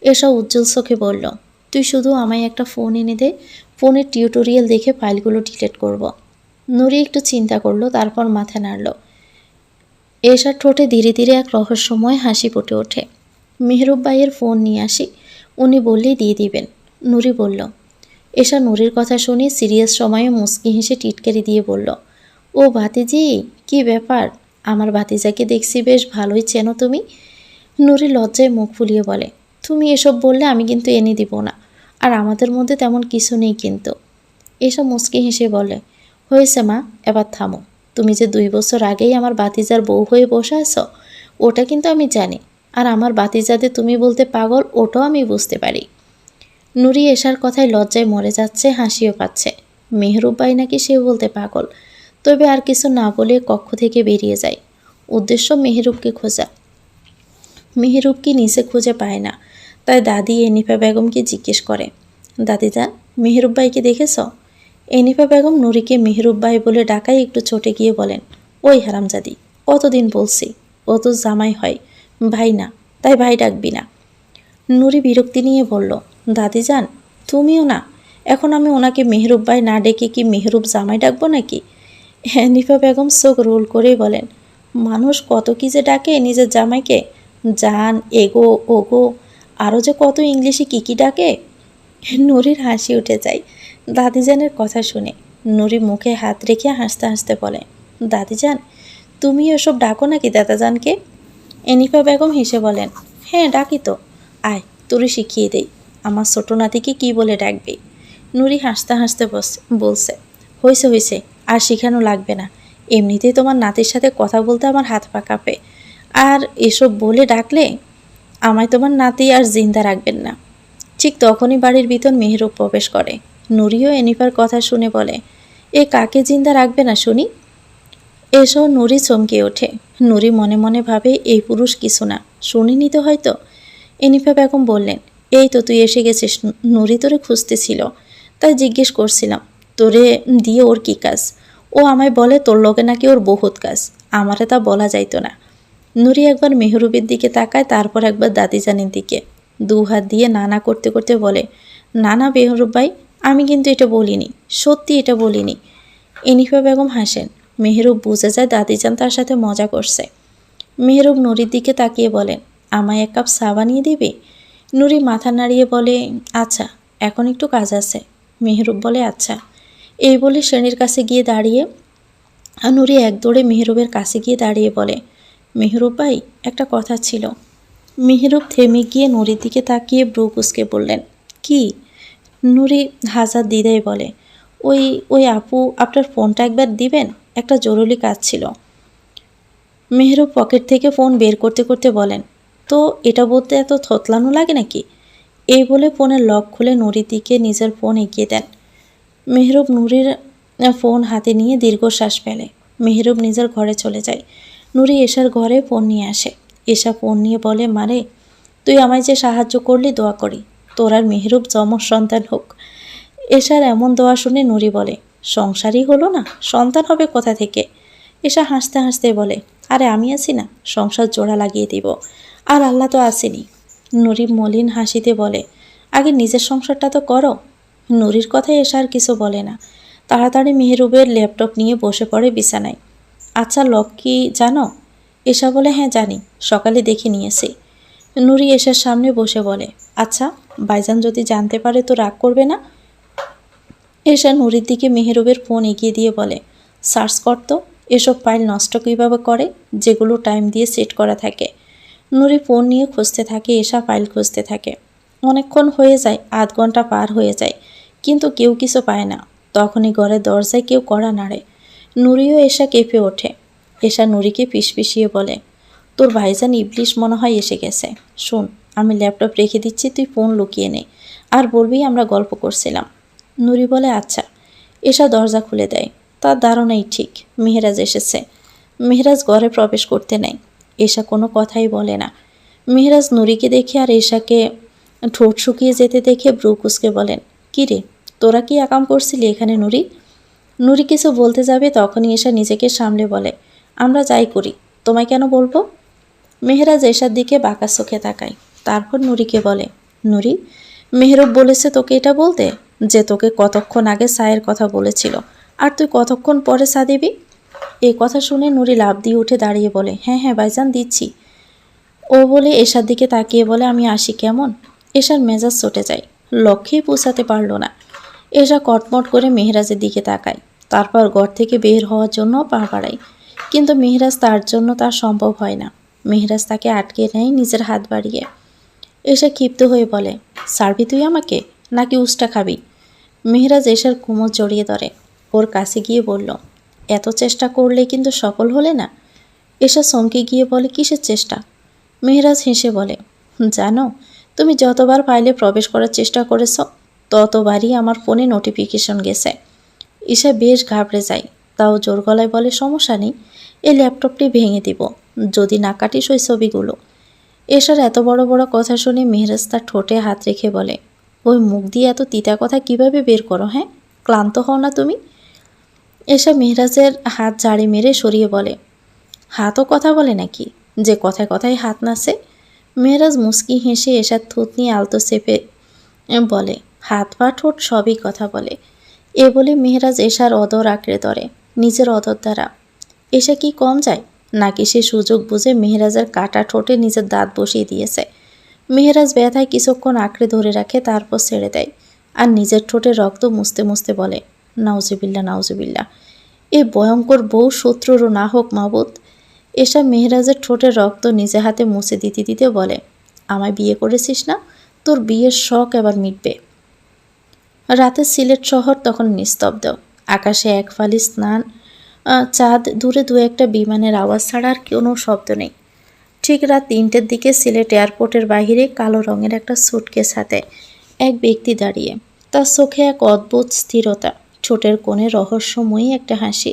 এসা উজ্জ্বল চোখে বলল, তুই শুধু আমায় একটা ফোন এনে দে, ফোনের টিউটোরিয়াল দেখে ফাইলগুলো ডিলিট করব। নুরি একটু চিন্তা করলো, তারপর মাথা নাড়ল। এসার ঠোঁটে ধীরে ধীরে এক রহস্যময় হাসি ফুটে ওঠে। মেহরুব ভাইয়ের ফোন নিয়ে আসি, উনি বললেই দিয়ে দিবেন। নুরি বলল। এসা নুরির কথা শুনে সিরিয়াস সময়ে মুচকি হেসে টিটকারি দিয়ে বলল, ও ভাতিজি, কি ব্যাপার? আমার ভাতিজাকে দেখছি বেশ ভালোই চেনো তুমি। নুরি লজ্জায় মুখ ফুলিয়ে বলে, তুমি এসব বললে আমি কিন্তু এনে দিব না, আর আমাদের মধ্যে তেমন কিছু নেই কিন্তু। এসব মুচকি হেসে বলে, হয়েছে মা, এবার থামো। তুমি যে 2 বছর আগেই আমার ভাতিজার বউ হয়ে বসে আছো, ওটা কিন্তু আমি জানি। আর আমার বাতিজাতে তুমি বলতে পাগল, ওটাও আমি বুঝতে পারি। নুরি এশার কথায় লজ্জায় মরে যাচ্ছে, হাসিও পাচ্ছে। মেহরুব ভাই নাকি সেও বলতে পাগল। তবে আর কিছু না বলে কক্ষ থেকে বেরিয়ে যায়। উদ্দেশ্য মেহরুবকে খোঁজা। মেহরুবকে নিচে খুঁজে পায় না, তাই দাদি এনিফা বেগমকে জিজ্ঞেস করে, দাদিজান, মেহরুব ভাইকে দেখেছ? এনিফা বেগম নুরিকে মেহরুব ভাই বলে ডাকাই একটু চটে গিয়ে বলেন, ওই হারামজাদি, কতদিন বলছি ও তো জামাই হয়, ভাই না, তাই ভাই ডাকবি না। নুরি বিরক্তি নিয়ে বলল, দাদিজান, তুমিও না, এখন আমি ওনাকে মেহরুব ভাই না ডেকে কি মেহরুব জামাই ডাকবো নাকি? হানিফা বেগম চোখ রোল করেই বলেন, মানুষ কত কি যে ডাকে নিজের জামাইকে, জান, এগো, ওগো, আরও যে কত ইংলিশে কী ডাকে। নুরির হাসি উঠে যায় দাদিজানের কথা শুনে। নুরি মুখে হাত রেখে হাসতে হাসতে বলে, দাদিজান, তুমি এসব ডাকো নাকি দাদাজানকে? এনিফা বেগম হেসে বলেন, হ্যাঁ ডাকি তো, আয় তোরে শিখিয়ে দেই আমার ছোটো নাতিকে কী বলে ডাকবে। নুরি হাসতে হাসতে বলছে, হয়েছে হয়েছে, আর শেখানো লাগবে না, এমনিতেই তোমার নাতির সাথে কথা বলতে আমার হাত পা কাঁপে, আর এসব বলে ডাকলে আমায় তোমার নাতি আর জিন্দা রাখবেন না। ঠিক তখনই বাড়ির ভিতর মেহরুব প্রবেশ করে। নুরিও এনিফার কথা শুনে বলে, এ কাকে জিন্দা রাখবে না শুনি? এসব নুরি চমকে ওঠে। নুরি মনে মনে ভাবে, এই পুরুষ কিছু না, শুনিনি তো হয়তো। এনিফা বেগম বললেন, এই তো তুই এসে গেছিস, নুরি তোরে খুঁজতেছিল, তাই জিজ্ঞেস করছিলাম তোরে দিয়ে ওর কী কাজ। ও আমায় বলে তোর লগে নাকি ওর বহুত কাজ, আমারে তা বলা যাইতো না। নুরি একবার মেহরুবের দিকে তাকায়, তারপর একবার দাদিজানের দিকে, দু হাত দিয়ে নানা করতে করতে বলে, নানা মেহরুব ভাই, আমি কিন্তু এটা বলিনি, সত্যি এটা বলিনি। এনিফা বেগম হাসেন। মেহরুব বুঝে যায় দাদিজান তার সাথে মজা করছে। মেহরুব নুরির দিকে তাকিয়ে বলেন, আমায় এক কাপ চা বানিয়ে দিবে? নুরি মাথা নাড়িয়ে বলে, আচ্ছা, এখন একটু কাজ আছে। মেহরুব বলে, আচ্ছা। এই বলে শ্রেণীর কাছে গিয়ে দাঁড়িয়ে নুরি এক দৌড়ে মেহরুবের কাছে গিয়ে দাঁড়িয়ে বলে, মেহরুব ভাই, একটা কথা ছিল। মেহরুব থেমে গিয়ে নুরির দিকে তাকিয়ে ব্রু কুঁচকে বললেন, কি? নুরি হাজার দ্বিধায় বলে, ওই ওই আপু, আপনার ফোনটা একবার দিবেন, একটা জরুরি কাজ ছিল। মেহরুব পকেট থেকে ফোন বের করতে করতে বলেন, তো এটা বলতে এত থতলানো লাগে নাকি? এই বলে ফোনের লক খুলে নুরির দিকে নিজের ফোন এগিয়ে দেন। মেহরুব নুরির ফোন হাতে নিয়ে দীর্ঘশ্বাস ফেলে। মেহরুব নিজের ঘরে চলে যায়। নুরি এশার ঘরে ফোন নিয়ে আসে। এশা ফোন নিয়ে বলে, মারে, তুই আমায় যে সাহায্য করলি, দোয়া করি তোর আর মেহরুব যমজ সন্তান হোক। এশার এমন দোয়া শুনে নুরি বলে, সংসারই হলো না, সন্তান হবে কোথা থেকে? এশা হাসতে হাসতে বলে, আরে আমি আছি না, সংসার জোড়া লাগিয়ে দিব, আর আল্লাহ তো আসেনি। নুরি মলিন হাসিতে বলে, আগে নিজের সংসারটা তো করো। নুরির কথায় এশা আর কিছু বলে না। তাড়াতাড়ি মেহরুবের ল্যাপটপ নিয়ে বসে পড়ে বিছানায়। আচ্ছা, লক কি জানো? এশা বলে, হ্যাঁ জানি, সকালে দেখে নিয়েছি। নুরি এশার সামনে বসে বলে, আচ্ছা, ভাইজান যদি জানতে পারে তো রাগ করবে না? এশা নুরির দিকে মেহরুবের ফোন এগিয়ে দিয়ে বলে, সার্চ করতো এসব ফাইল নষ্ট কীভাবে করে, যেগুলো টাইম দিয়ে সেট করা থাকে। নুরি ফোন নিয়ে খুঁজতে থাকে, এশা ফাইল খুঁজতে থাকে। অনেকক্ষণ হয়ে যায়, আধ ঘন্টা পার হয়ে যায়, কিন্তু কেউ কিছু পায় না। তখনই ঘরের দরজায় কেউ কড়া নাড়ে। নুরিও এশা কেঁপে ওঠে। এশা নুরিকে ফিসফিসিয়ে বলে, তোর ভাইজান ইবলিশ মনে হয় এসে গেছে। শোন, আমি ল্যাপটপ রেখে দিচ্ছি, তুই ফোন লুকিয়ে নে, আর বলবি আমরা গল্প করছিলাম। নুরি বলে, আচ্ছা। এশা দরজা খুলে দেয়। তার ধারণাই ঠিক, মেহরাজ এসেছে। মেহরাজ ঘরে প্রবেশ করতে নেয়। এশা কোনো কথাই বলে না। মেহরাজ নুরিকে দেখে আর এশাকে ঠোঁট শুকিয়ে যেতে দেখে ব্রু কুঁচকে বলেন, কী রে, তোরা কি আকাম করছিলি এখানে নুরি? নুরি কিছু বলতে যাবে, তখনই এশা নিজেকে সামলে বলে, আমরা যাই করি, তোমায় কেন বলবো? মেহরাজ এশার দিকে বাঁকা চোখে তাকায়। তারপর নুরিকে বলে, নুরি, মেহরুব বলেছে তোকে এটা বলতে, যে তোকে কতক্ষণ আগে চায়ের কথা বলেছিল, আর তুই কতক্ষণ পরে চা দিবি? এই কথা শুনে নুরি লাফ দিয়ে উঠে দাঁড়িয়ে বলে, হ্যাঁ হ্যাঁ ভাইজান, দিচ্ছি। ও বলে এশার দিকে তাকিয়ে বলে, আমি আসি কেমন? এশার মেজাজ চটে যায়, লক্ষ্যেই পৌঁছাতে পারল না। এশা কটমট করে মেহরাজের দিকে তাকায়, তারপর ঘর থেকে বের হওয়ার জন্য পা বাড়ায়, কিন্তু মেহরাজ তার জন্য তার সম্ভব হয় না। মেহরাজ তাকে আটকে নেয় নিজের হাত বাড়িয়ে। এশা ক্ষিপ্ত হয়ে বলে, ছাড়বি তুই আমাকে, নাকি উষ্টা খাবি? মেহরাজ এশার কোমর জড়িয়ে ধরে, ওর কাছে গিয়ে বলল, এত চেষ্টা করলে কিন্তু সফল হলে না? এশা চমকে গিয়ে বলে, কিসের চেষ্টা? মেহরাজ হেসে বলে, জানো, তুমি যতবার ফাইলে প্রবেশ করার চেষ্টা করেছ ততবারই আমার ফোনে নোটিফিকেশন গেছে। ঈশা বেশ ঘাবড়ে যায়, তাও জোর গলায় বলে, সমস্যা নেই, এই ল্যাপটপটি ভেঙে দিব যদি না কাটিস ওই ছবিগুলো। এশার এত বড় বড় কথা শুনে মেহরাজ তার ঠোঁটে হাত রেখে বলে, ওই মুখ দিয়ে এত তিতা কথা কিভাবে বের করো? হ্যাঁ, ক্লান্ত হও না তুমি? এশা মেহরাজের হাত জাড়ি মেরে সরিয়ে বলে, হাতও কথা বলে নাকি যে কথায় কথায় হাত নাচে? মেহরাজ মুস্কি হেসে এশার থুতনি আলতো চেপে বলে, হাত পা ঠোঁট সবই কথা বলে। এ বলে মেহরাজ এশার অদর আঁকড়ে ধরে নিজের অদর দ্বারা। এশা কি কম যায় নাকি সে সুযোগ বুঝে মেহরাজের কাটা ঠোঁটে নিজের দাঁত বসিয়ে দিয়েছে? মেহরাজ ব্যথায় কিছুক্ষণ আঁকড়ে ধরে রাখে, তারপর ছেড়ে দেয় আর নিজের ঠোঁটে রক্ত মুছতে মুছতে বলে, নাউজুবিল্লা নাউজুবিল্লা, এ ভয়ঙ্কর বউ শত্রুরও না হোক মাবুদ। এসব মেহরাজের ঠোঁটের রক্ত নিজে হাতে মুছে দিতে দিতে বলে, আমায় বিয়ে করেছিস না, তোর বিয়ের শখ এবার মিটবে। রাতে সিলেট শহর তখন নিস্তব্ধ, আকাশে এক ফালি স্নান চাঁদ, দূরে দু একটা বিমানের আওয়াজ ছাড়া আর কোনো শব্দ নেই। ঠিক রাত 3টের দিকে সিলেট এয়ারপোর্টের বাইরে কালো রঙের একটা সুটকেস হাতে এক ব্যক্তি দাঁড়িয়ে, তার চোখে এক অদ্ভুত স্থিরতা, ঠোঁটের কোণে রহস্যময়ী একটা হাসি।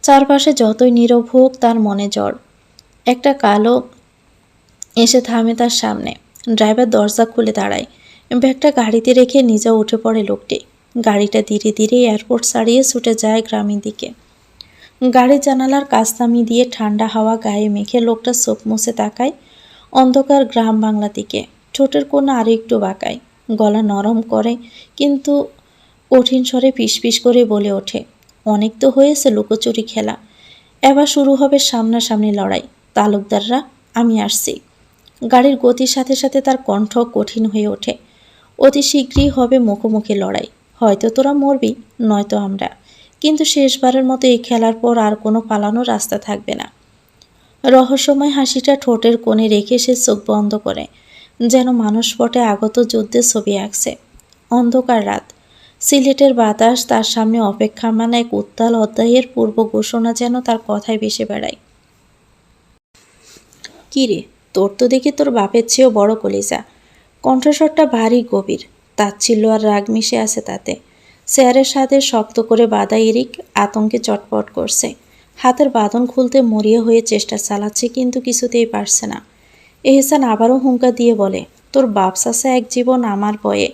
চারপাশে যতই নীরব হোক তার মনে জ্বর। একটা কালো এসে থামে তার সামনে। ড্রাইভার দরজা খুলে দাঁড়ায়, ব্যাগটা গাড়িতে রেখে নিজে উঠে পড়ে লোকটি। গাড়িটা ধীরে ধীরে এয়ারপোর্ট ছাড়িয়ে ছুটে যায় গ্রামের দিকে। গাড়ির জানালার কাচ নামিয়ে দিয়ে ঠান্ডা হাওয়া গায়ে মেখে লোকটা চোখ মুছে তাকায় অন্ধকার গ্রাম বাংলা দিকে। ঠোঁটের কোণা আরও একটু বাঁকায়, গলা নরম করে কিন্তু কঠিন স্বরে ফিসফিস করে বলে ওঠে, অনেক তো হয়েছে লুকোচুরি খেলা, এবার শুরু হবে সামনাসামনি লড়াই। তালুকদাররা, আমি আসছি। গাড়ির গতির সাথে সাথে তার কণ্ঠ কঠিন হয়ে ওঠে, অতি শীঘ্রই হবে মুখোমুখি লড়াই, হয়তো তোরা মরবি নয়তো আমরা, কিন্তু শেষবারের মতো এই খেলার পর আর কোনো পালানোর রাস্তা থাকবে না। রহস্যময় হাসিটা ঠোঁটের কোণে রেখে সে চোখ বন্ধ করে, যেন মানুষ পটে আগত যুদ্ধের ছবি আঁকছে। অন্ধকার রাত, সিলেটের বাতাস তার সামনে অপেক্ষামান এক উত্তাল অধ্যায়ের পূর্ব ঘোষণা যেন তার কথায় ভেসে বেড়ায়। কিরে, তোর তো দেখি তোর বাপের চেয়েও বড় কলিজা। কণ্ঠস্বরটা ভারী গভীর, তাচ্ছিল্য আর রাগ মিশে আছে তাতে। চেয়ারের সাথে শক্ত করে বাঁধা এরিক আতঙ্কে চটপট করছে, হাতের বাঁধন খুলতে মরিয়া হয়ে চেষ্টা চালাচ্ছে কিন্তু কিছুতেই পারছে না। এহসান আবারও হুঙ্কার দিয়ে বলে, তোর বাপ চাচা এক জীবন আমার বয়ে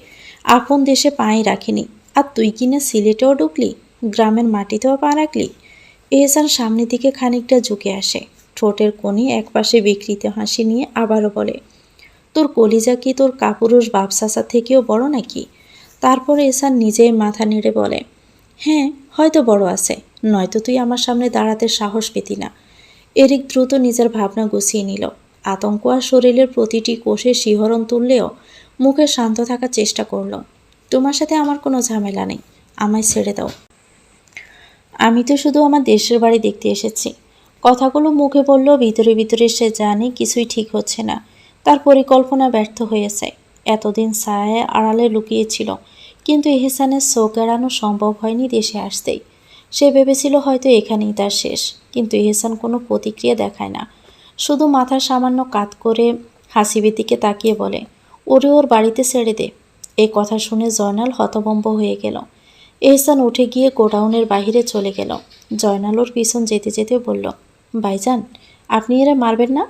আপন দেশে পায়ে রাখিনি, আর তুই কিনা সিলেটেও ঢুকলি, গ্রামের মাটিতেও পা রাখলি। এহসান সামনের দিকে খানিকটা ঝুঁকে আসে, ঠোঁটের কোণে একপাশে বিকৃত হাসি নিয়ে আবারও বলে, তোর কলিজা কি তোর কাপুরুষ বাপ চাচা থেকেও বড় নাকি? তারপরে এহসান নিজেই মাথা নেড়ে বলে, হ্যাঁ হয়তো বড় আছে, নয়তো তুই আমার সামনে দাঁড়াতে সাহস পেতি না। এরিক দ্রুত নিজের ভাবনা গুছিয়ে নিল, আতঙ্ক আর শরীরের প্রতিটি কোষে শিহরণ তুললেও মুখে শান্ত থাকার চেষ্টা করল। তোমার সাথে আমার কোনো ঝামেলা নেই, আমায় ছেড়ে দাও, আমি তো শুধু আমার দেশের বাড়ি দেখতে এসেছি। কথাগুলো মুখে বললেও ভিতরে ভিতরে সে জানে কিছুই ঠিক হচ্ছে না, তার পরিকল্পনা ব্যর্থ হয়েছে। এতদিন ছায়ায় আড়ালে লুকিয়েছিল, কিন্তু এহসানের চোখ এড়ানো সম্ভব হয়নি দেশে আসতেই। সে ভেবেছিল হয়তো এখানেই তার শেষ, কিন্তু এহসান কোনো প্রতিক্রিয়া দেখায় না, শুধু মাথা সামান্য কাত করে হাসিবের দিকে তাকিয়ে বলে, ওরে ওর বাড়িতে ছেড়ে দে। এই কথা শুনে জয়নাল হতভম্ব হয়ে গেল। এহসান উঠে গিয়ে গোডাউনের বাইরে চলে গেল। জয়নাল ওর পিছন যেতে যেতে বলল, ভাইজান, আপনি এরা মারবেন না?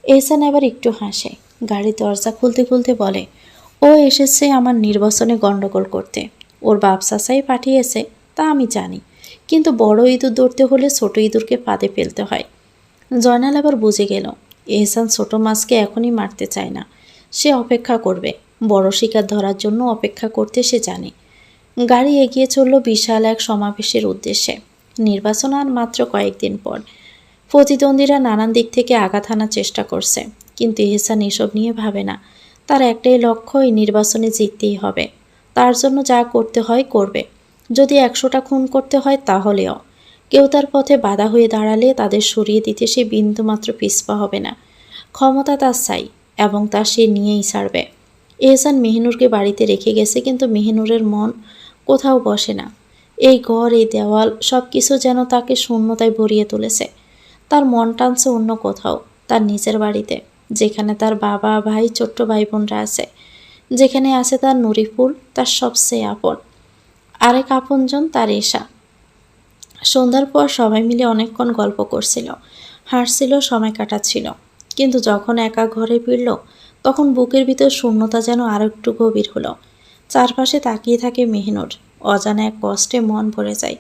এহসান এবার একটু হাসে, গাড়ির দরজা খুলতে খুলতে বলে, ও এসেছে আমার নির্বাচনে গণ্ডগোল করতে, ওর বাপ চাচাই পাঠিয়েছে তা আমি জানি, কিন্তু বড় ইঁদুর ধরতে হলে ছোট ইঁদুরকে ফাঁদে ফেলতে হয়। জয়নাল আবার বুঝে গেল এহসান ছোট মাছকে এখনই মারতে চায় না, সে অপেক্ষা করবে, বড় শিকার ধরার জন্য অপেক্ষা করতে সে জানে। গাড়ি এগিয়ে চলল বিশাল এক সমাবেশের উদ্দেশ্যে। নির্বাচন আর মাত্র কয়েকদিন পর। প্রতিদ্বন্দ্বীরা নানান দিক থেকে আঘাত হানার চেষ্টা করছে, কিন্তু এহসান এসব নিয়ে ভাবে না। তার একটাই লক্ষ্য, এই নির্বাচনে জিততেই হবে, তার জন্য যা করতে হয় করবে, যদি 100টা খুন করতে হয় তাহলেও। কেউ তার পথে বাধা হয়ে দাঁড়ালে তাদের সরিয়ে দিতে সে বিন্দুমাত্র পিছপা হবে না। ক্ষমতা তার চাই এবং তা সে নিয়েই ছাড়বে। এহসান মেহনুরকে বাড়িতে রেখে গেছে, কিন্তু মেহনুরের মন কোথাও বসে না। এই ঘর, এই দেওয়াল, সব কিছু যেন তাকে শূন্যতায় ভরিয়ে তুলেছে। তার মন টানছে অন্য কোথাও, তার নিজের বাড়িতে, যেখানে তার বাবা, ভাই, ছোট্ট ভাই বোনরা আছে, যেখানে আছে তার নুরিফুল, তার সবচেয়ে আপন। আরেক আপনজন তার এশা। সন্ধ্যার পর সবাই মিলে অনেকক্ষণ গল্প করছিল, হাসছিল, সময় কাটাচ্ছিল। কিন্তু যখন একা ঘরে ফিরল, তখন বুকের ভিতর শূন্যতা যেন আরো একটু গভীর হলো। চারপাশে তাকিয়ে থাকে মেহনুর। অজানা এক কষ্টে মন ভরে যায়।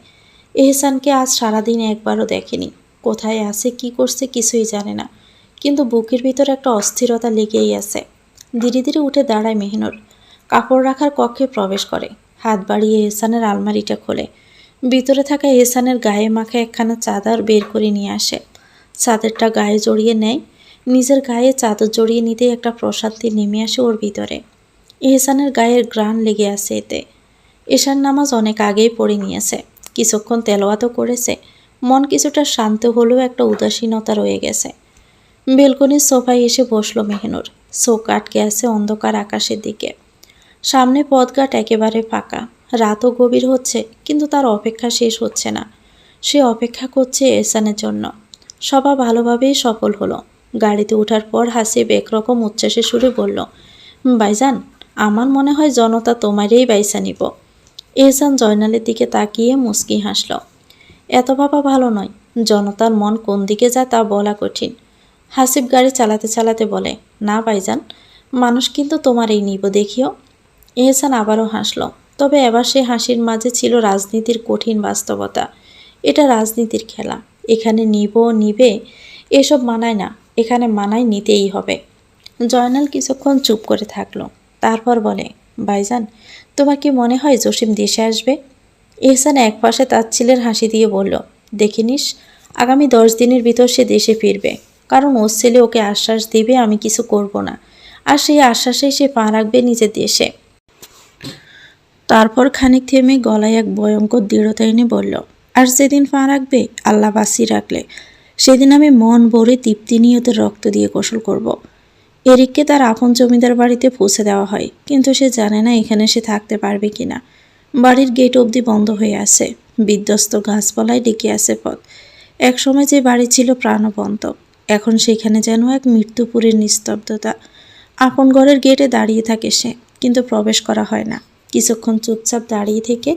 এহসানকে আজ সারাদিন একবারও দেখেনি। কোথায় আছে, কি করছে কিছুই জানে না। কিন্তু বুকের ভিতর একটা অস্থিরতা লেগেই আছে। ধীরে ধীরে উঠে দাঁড়ায় মেহনুর। কাপড় রাখার কক্ষে প্রবেশ করে। হাত বাড়িয়ে এহসানের আলমারিটা খোলে। ভিতরে থাকা এহসানের গায়ে মাখা একখানা চাদর বের করে নিয়ে আসে। চাদরটা গায়ে জড়িয়ে নেয়। নিজের গায়ে চাদর জড়িয়ে নিতেই একটা প্রশান্তি নেমে আসে ওর ভিতরে। এহসানের গায়ের ঘ্রাণ লেগে আছে এতে। এশার নামাজ অনেক আগেই পড়ে নিয়েছে। কিছুক্ষণ তেলাওয়াতও করেছে। মন কিছুটা শান্ত হলেও একটা উদাসীনতা রয়ে গেছে। বেলকনির সোফায় এসে বসল মেহনুর। চোখ আটকে আছে অন্ধকার আকাশের দিকে। সামনে পথঘাট একেবারে ফাঁকা। রাতও গভীর হচ্ছে, কিন্তু তার অপেক্ষা শেষ হচ্ছে না। সে অপেক্ষা করছে এহসানের জন্য। সবা ভালোভাবেই সফল হলো। গাড়িতে ওঠার পর হাসিব একরকম উচ্ছ্বাসে সুরে বলল, ভাইজান, আমার মনে হয় জনতা তোমারই বাইসা নিব। এহসান জয়নালের দিকে তাকিয়ে মুচকি হাসল। এত ভাবা ভালো নয়। জনতার মন কোন দিকে যায় তা বলা কঠিন। হাসিব গাড়ি চালাতে চালাতে বলে, না ভাইজান, মানুষ কিন্তু তোমারই নিব, দেখিও। এহসান আবারও হাসল। তবে এবার সে হাসির মাঝে ছিল রাজনীতির কঠিন বাস্তবতা। এটা রাজনীতির খেলা। এখানে নিব নিবে এসব মানায় না। এখানে মানায় নিতেই হবে। জয়নাল কিছুক্ষণ চুপ করে থাকলো। তারপর বলে, ভাইজান, তোমার কি মনে হয় জসিম দেশে আসবে? এহসান একপাশে তার ছেলের হাসি দিয়ে বলল, দেখিনিস, আগামী 10 দিনের ভিতর সে দেশে ফিরবে। কারণ ওর ছেলে ওকে আশ্বাস দিবে আমি কিছু করব না। আর সেই আশ্বাসেই সে পা রাখবে নিজের দেশে। তারপর খানিক থেমে গলায় এক ভয়ঙ্কর দৃঢ়তা এনে বলল, আর যেদিন পা রাখবে, আল্লাহ বাঁচিয়ে রাখলে, সেদিন আমি মন ভরে তৃপ্তি নিয়ে ওদের রক্ত দিয়ে গোসল করব। এরিককে তার আপন জমিদার বাড়িতে পৌঁছে দেওয়া হয়, কিন্তু সে জানে না এখানে সে থাকতে পারবে কিনা। বাড়ির গেট অবধি বন্ধ হয়ে আছে। বিধ্বস্ত গাছপালায় ডেকে আছে পথ। একসময় যে বাড়ি ছিল প্রাণবন্ত, এখন সেখানে যেন এক মৃত্যুপুরীর নিস্তব্ধতা। আপন ঘরের গেটে দাঁড়িয়ে থাকে সে, কিন্তু প্রবেশ করা হয় না। কিছুক্ষণ চুপচাপ দাঁড়িয়ে থেকে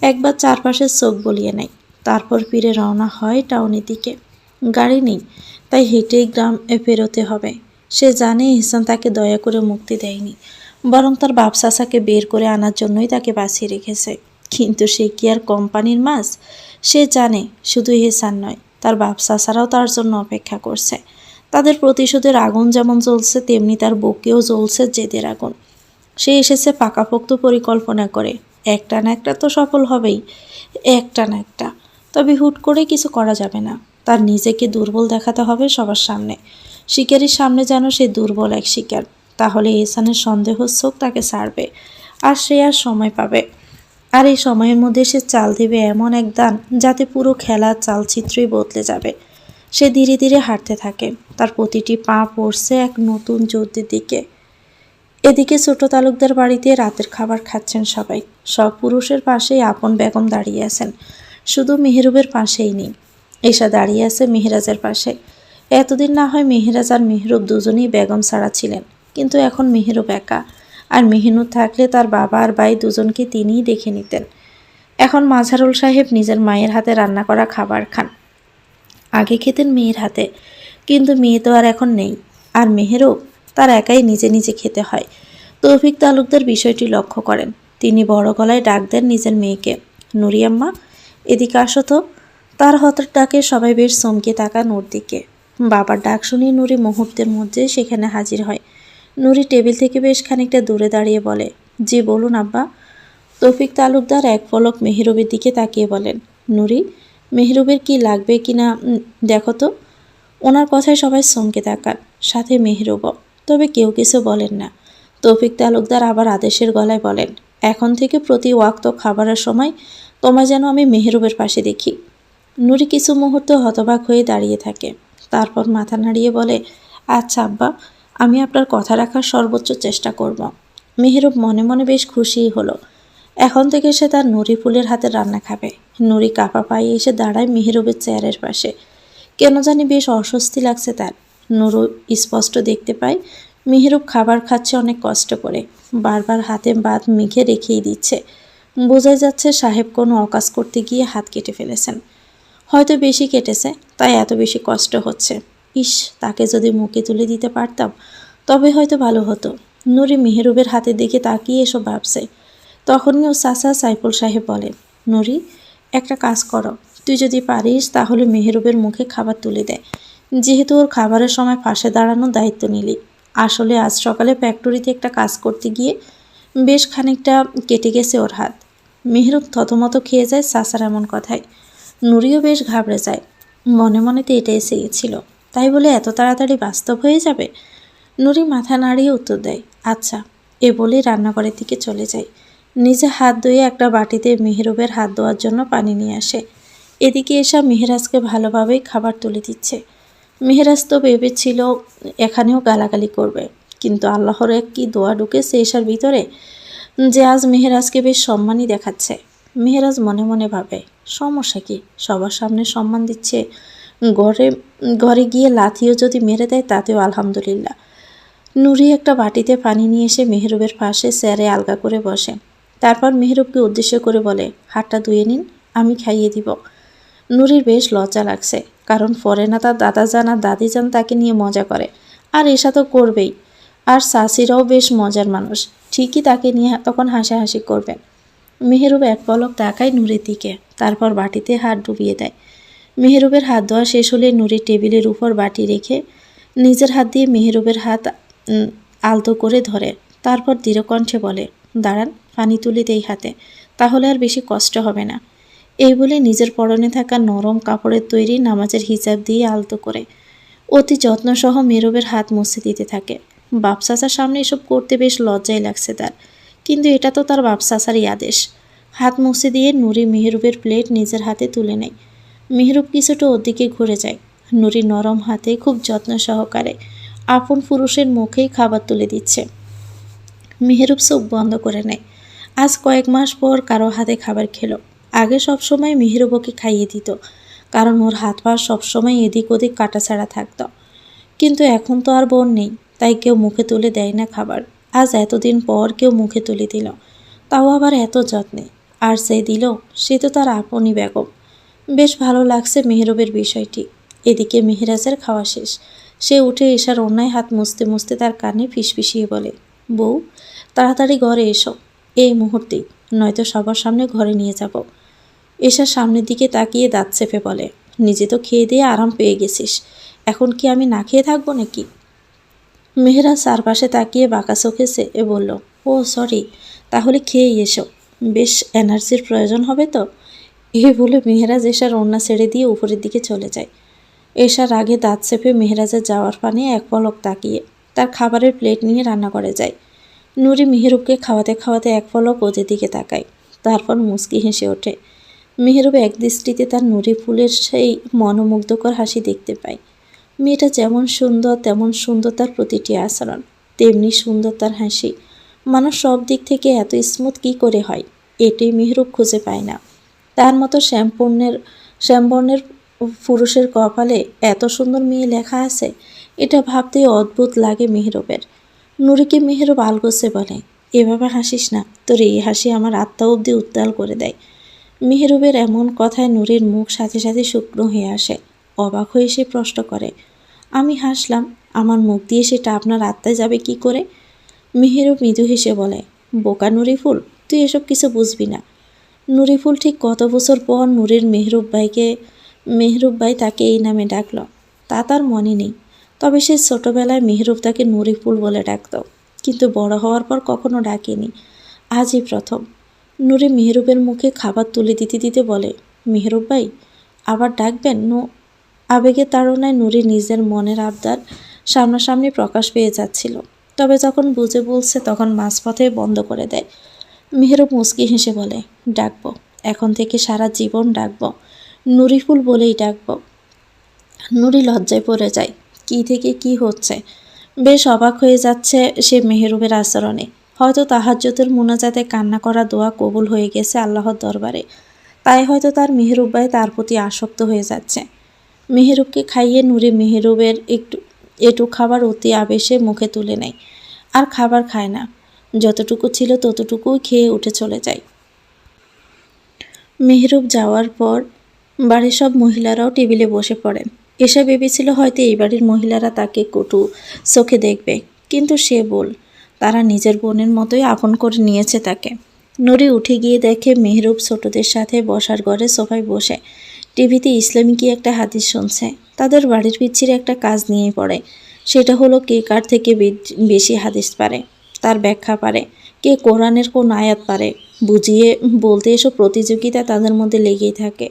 একবার চারপাশের চোখ বলিয়ে নেয়। তারপর ফিরে রওনা হয় টাউনের দিকে। গাড়ি নেই, তাই হেঁটেই গ্রাম ফেরোতে হবে। সে জানে ইহসান তাকে দয়া করে মুক্তি দেয়নি, বরং তার বাপ চাচাকে বের করে আনার জন্যই তাকে বাঁচিয়ে রেখেছে। কিন্তু সে কি আর কোম্পানির মাছ? সে জানে শুধু ইহসান নয়, তার বাপ চাচারাও তার জন্য অপেক্ষা করছে। তাদের প্রতিশোধের আগুন যেমন জ্বলছে, তেমনি তার বুকেও জ্বলছে জেদের আগুন। সে এসেছে পাকাপোক্ত পরিকল্পনা করে। একটা না একটা তো সফল হবেই, একটা না একটা। তবে হুট করে কিছু করা যাবে না। তার নিজেকে দুর্বল দেখাতে হবে সবার সামনে। শিকারীর সামনে যেন সে দুর্বল এক শিকার। তাহলে এহসানের সন্দেহ চোখ তাকে ছাড়বে, আর সে আর সময় পাবে। আর এই সময়ের মধ্যে সে চাল দেবে এমন এক দান, যাতে পুরো খেলার চালচিত্রই বদলে যাবে। সে ধীরে ধীরে হাঁটতে থাকে। তার প্রতিটি পা পড়ছে এক নতুন যুদ্ধের দিকে। এদিকে ছোট তালুকদার বাড়িতে রাতের খাবার খাচ্ছেন সবাই। সব পুরুষের পাশেই আপন বেগম দাঁড়িয়ে আছেন, শুধু মেহরুবের পাশেই নেই। এশা দাঁড়িয়ে আছে মেহরাজের পাশে। এতদিন না হয় মেহরাজ আর মেহরুব দুজনেই বেগম ছাড়া ছিলেন, কিন্তু এখন মেহরুব একা। আর মেহনুর থাকলে তার বাবা আর ভাই দুজনকে তিনিই দেখে নিতেন। এখন মাঝারুল সাহেব নিজের মায়ের হাতে রান্না করা খাবার খান। আগে খেতেন মেয়ের হাতে, কিন্তু মেয়ে তো আর এখন নেই। আর মেহরুব, তার একাই নিজে নিজে খেতে হয়। তৌফিক তালুকদার বিষয়টি লক্ষ্য করেন। তিনি বড় গলায় ডাক দেন নিজের মেয়েকে, নুরি আম্মা, এদিকে আসো তো। তার হঠাৎ ডাকে সবাই বেশ চমকে তাকান ওর দিকে। বাবার ডাক শুনে নুরি মুহূর্তের মধ্যে সেখানে হাজির হয়। নুরি টেবিল থেকে বেশ খানিকটা দূরে দাঁড়িয়ে বলে, জি বলুন আব্বা। তৌফিক তালুকদার এক পলক মেহরুবের দিকে তাকিয়ে বলেন, নুরি, মেহরুবের কি লাগবে কিনা দেখো তো। ওনার কথায় সবাই চমকে তাকান, সাথে মেহরুবও। তবে কেউ কিছু বলেন না। তৌফিক তালুকদার আবার আদেশের গলায় বলেন, এখন থেকে প্রতি ওয়াক্ত খাবারের সময় তোমায় যেন আমি মেহরুবের পাশে দেখি। নুরি কিছু মুহূর্ত হতবাক হয়ে দাঁড়িয়ে থাকে। তারপর মাথা নাড়িয়ে বলে, আচ্ছা আব্বা, আমি আপনার কথা রাখার সর্বোচ্চ চেষ্টা করব। মেহরুব মনে মনে বেশ খুশিই হলো। এখন থেকে সে তার নুরি ফুলের হাতে রান্না খাবে। নুরি কাপা পায়ে এসে দাঁড়ায় মেহরুবের চেয়ারের পাশে। কেন জানি বেশ অস্বস্তি লাগছে তার। নুরু স্পষ্ট দেখতে পায় মেহেরুব খাবার খাচ্ছে অনেক কষ্ট করে, বারবার হাতে ভাত মেখে রেখেই দিচ্ছে। বোঝাই যাচ্ছে সাহেব কোনো অকাজ করতে গিয়ে হাত কেটে ফেলেছেন, হয়তো বেশি কেটেছে, তাই এত বেশি কষ্ট হচ্ছে। ইস, তাকে যদি মুখে তুলে দিতে পারতাম তবে হয়তো ভালো হতো। নুরি মেহেরুবের হাতের দিকে তাকিয়ে এসব ভাবছে। তখনই ও চাচা সাইফুল সাহেব বলে, নুরি, একটা কাজ করো, তুই যদি পারিস তাহলে মেহেরুবের মুখে খাবার তুলে দেয়, যেহেতু ওর খাবারের সময় পাশে দাঁড়ানোর দায়িত্ব নিলি। আসলে আজ সকালে ফ্যাক্টরিতে একটা কাজ করতে গিয়ে বেশ খানিকটা কেটে গেছে ওর হাত। মেহেরুব থতমত খেয়ে যায় চাচার এমন কথায়। নুরিও বেশ ঘাবড়ে যায়, মনে মনে তো এটা এসে গেছিল, তাই বলে এত তাড়াতাড়ি বাস্তব হয়ে যাবে? নুরি মাথা নাড়িয়ে উত্তর দেয়, আচ্ছা, এ বলেই রান্নাঘরের দিকে চলে যায়। নিজে হাত ধুয়ে একটা বাটিতে মেহেরুবের হাত ধোয়ার জন্য পানি নিয়ে আসে। এদিকে এসে মেহেরাজকে ভালোভাবেই খাবার তুলে দিচ্ছে। মেহেরাজ তো ভেবেছিল এখানেও গালাগালি করবে, কিন্তু আল্লাহর এক কি দোয়া ঢুকেছে এসার ভিতরে যে আজ মেহেরাজকে বেশ সম্মানই দেখাচ্ছে। মেহেরাজ মনে মনে ভাবে, সমস্যা কি, সবার সামনে সম্মান দিচ্ছে, ঘরে ঘরে গিয়ে লাথিও যদি মেরে দেয় তাতেও আলহামদুলিল্লাহ। নুরি একটা বাটিতে পানি নিয়ে এসে মেহরুবের পাশে চেয়ারে আলগা করে বসে। তারপর মেহরুবকে উদ্দেশ্য করে বলে, হাতটা ধুয়ে নিন, আমি খাইয়ে দিব। নুরির বেশ লজ্জা লাগছে, কারণ ফরেনা তার দাদা যান আর দাদি যান তাকে নিয়ে মজা করে, আর এসা তো করবেই। আর সাসিরাও বেশ মজার মানুষ, ঠিকই তাকে নিয়ে তখন হাসাহাসি করবেন। মেহরুব এক পলক তাকায় নুরির দিকে, তারপর বাটিতে হাত ডুবিয়ে দেয়। মেহরুবের হাত ধোয়া শেষ হলে নুরি টেবিলের উপর বাটি রেখে নিজের হাত দিয়ে মেহরুবের হাত আলতো করে ধরে, তারপর দৃঢ়কণ্ঠে বলে, দাঁড়ান, পানি তুলে দেই হাতে, তাহলে আর বেশি কষ্ট হবে না। এই বলে নিজের পরনে থাকা নরম কাপড়ের তৈরি নামাজের হিজাব দিয়ে আলতো করে অতি যত্নসহ মেহরুবের হাত মুছে দিতে থাকে। বাপ চাচার সামনে এসব করতে বেশ লজ্জাই লাগছে তার, কিন্তু এটা তো তার বাপ চাচারই আদেশ। হাত মুছে দিয়ে নুরি মেহরুবের প্লেট নিজের হাতে তুলে নেয়। মেহরুব কিছুটা ওর দিকে ঘুরে যায়। নুরি নরম হাতে খুব যত্ন সহকারে আপন পুরুষের মুখেই খাবার তুলে দিচ্ছে। মেহরুব চোখ বন্ধ করে নেয়। আজ কয়েক মাস পর কারো হাতে খাবার খেলো। আগে সবসময় মেহরুব ওকে খাইয়ে দিত, কারণ ওর হাত পা সবসময় এদিক ওদিক কাটাছাড়া থাকত। কিন্তু এখন তো আর বোন নেই, তাই কেউ মুখে তুলে দেয় না খাবার। আজ এতদিন পর কেউ মুখে তুলে দিল, তাও আবার এত যত্নে। আর সে দিল, সে তো তার আপনই বেগম। বেশ ভালো লাগছে মেহরুবের বিষয়টি। এদিকে মেহেরাজের খাওয়া শেষ। সে উঠে এসার অন্যায় হাত মুছতে মুছতে তার কানে ফিসফিসিয়ে বলে, বউ, তাড়াতাড়ি ঘরে এসো, এই মুহূর্তেই, নয়তো সবার সামনে ঘরে নিয়ে যাব। এসার সামনের দিকে তাকিয়ে দাঁত চেপে বলে, নিজে তো খেয়ে দিয়ে আরাম পেয়ে গেছিস, এখন কি আমি না খেয়ে থাকবো নাকি? মেহেরাজ চারপাশে তাকিয়ে বাঁকা চোখে এ বলল, ও সরি, তাহলে খেয়েই এসো, বেশ এনার্জির প্রয়োজন হবে তো। এই বলে মেহেরাজ এসার ওড়না ছেড়ে দিয়ে উপরের দিকে চলে যায়। এসার আগে দাঁত চেপে মেহেরাজের যাওয়ার পানে এক পলক তাকিয়ে তার খাবারের প্লেট নিয়ে রান্না করে যায়। নুরি মেহেরুবকে খাওয়াতে খাওয়াতে এক পলক ওদের দিকে তাকায়, তারপর মুচকি হেসে ওঠে। মেহেরুব এক দৃষ্টিতে তার নুরি ফুলের সেই মনোমুগ্ধকর হাসি দেখতে পায়। মেয়েটা যেমন সুন্দর তেমন সুন্দর তার প্রতিটি আচরণ, তেমনি সুন্দর তার হাসি। মানুষ সব দিক থেকে এত স্মুথ কী করে হয়, এটাই মেহেরুব খুঁজে পায় না। তার মতো শ্যামবর্ণের পুরুষের কপালে এত সুন্দর মেয়ে লেখা আছে, এটা ভাবতেই অদ্ভুত লাগে মেহেরুবের। নুরিকে মেহেরুব আলগোছে বলে, এভাবে হাসিস না, তোর এই হাসি আমার আত্মা অবধি উত্তাল করে দেয়। মেহেরুবের এমন কথায় নুরির মুখ সাথে সাথে শুকনো হয়ে আসে। অবাক হয়ে সে প্রশ্ন করে, আমি হাসলাম, আমার মুখ দিয়ে সেটা আপনার আত্মায় যাবে কি করে? মেহেরুব মৃদু হেসে বলে, বোকা নুরিফুল, তুই এসব কিছু বুঝবি না। নুরিফুল ঠিক কত বছর পর নুরির মেহরুব ভাই তাকে এই নামে ডাকল তা তার মনে নেই, তবে সে ছোটবেলায় মেহরুব তাকে নুরিফুল বলে ডাকত, কিন্তু বড় হওয়ার পর কখনো ডাকেনি, আজই প্রথম। নুরি মেহরুবের মুখে খাবার তুলে দিতে দিতে বলে, মেহরুব ভাই, আবার ডাকবেন? আবেগের তাড়নায় নুরি নিজের মনের আবদার সামনাসামনি প্রকাশ পেয়ে যাচ্ছিল, তবে যখন বুঝে বলছে তখন মাঝপথে বন্ধ করে দেয়। মেহরুব মুচকি হেসে বলে, ডাকবো, এখন থেকে সারা জীবন ডাকবো, নুরিফুল বলেই ডাকবো। নুরি লজ্জায় পড়ে যায়, কি থেকে কি হচ্ছে। বেশ অবাক হয়ে যাচ্ছে সে মেহরুবের আচরণে। হয়তো তাহাজ্জুদের মুনাজাতে কান্না করা দোয়া কবুল হয়ে গেছে আল্লাহর দরবারে, তাই হয়তো তার মেহরুব ভাই তার প্রতি আসক্ত হয়ে যাচ্ছে। মেহরুবকে খাইয়ে নুরি মেহরুবের এটু খাবার অতি আবেশে মুখে তুলে নেয়, আর খাবার খায় না। যতটুকু ছিল ততটুকুই খেয়ে উঠে চলে যায়। মেহরুব যাওয়ার পর বাড়ির সব মহিলারাও টেবিলে বসে পড়েন। এসা ভেবেছিল হয়তো এই বাড়ির মহিলারা তাকে কটু চোখে দেখবে, কিন্তু সে ভুল। তারা নিজের বোনের মতোই আপন করে নিয়েছে তাকে। নুরি উঠে গিয়ে দেখে মেহরুব ছোটদের সাথে বসার ঘরে সোফায় বসে টিভিতে ইসলামী কি একটা হাদিস শুনছে। তাদের বাড়ির পিচ্ছির একটা কাজ নিয়ে পড়ে, সেটা হলো কে কার থেকে বেশি হাদিস পারে, তার ব্যাখ্যা পারে, কে কোরআনের কোন আয়াত পারে বুঝিয়ে বলতে। এসব প্রতিযোগিতা তাদের মধ্যে লেগেই থাকে।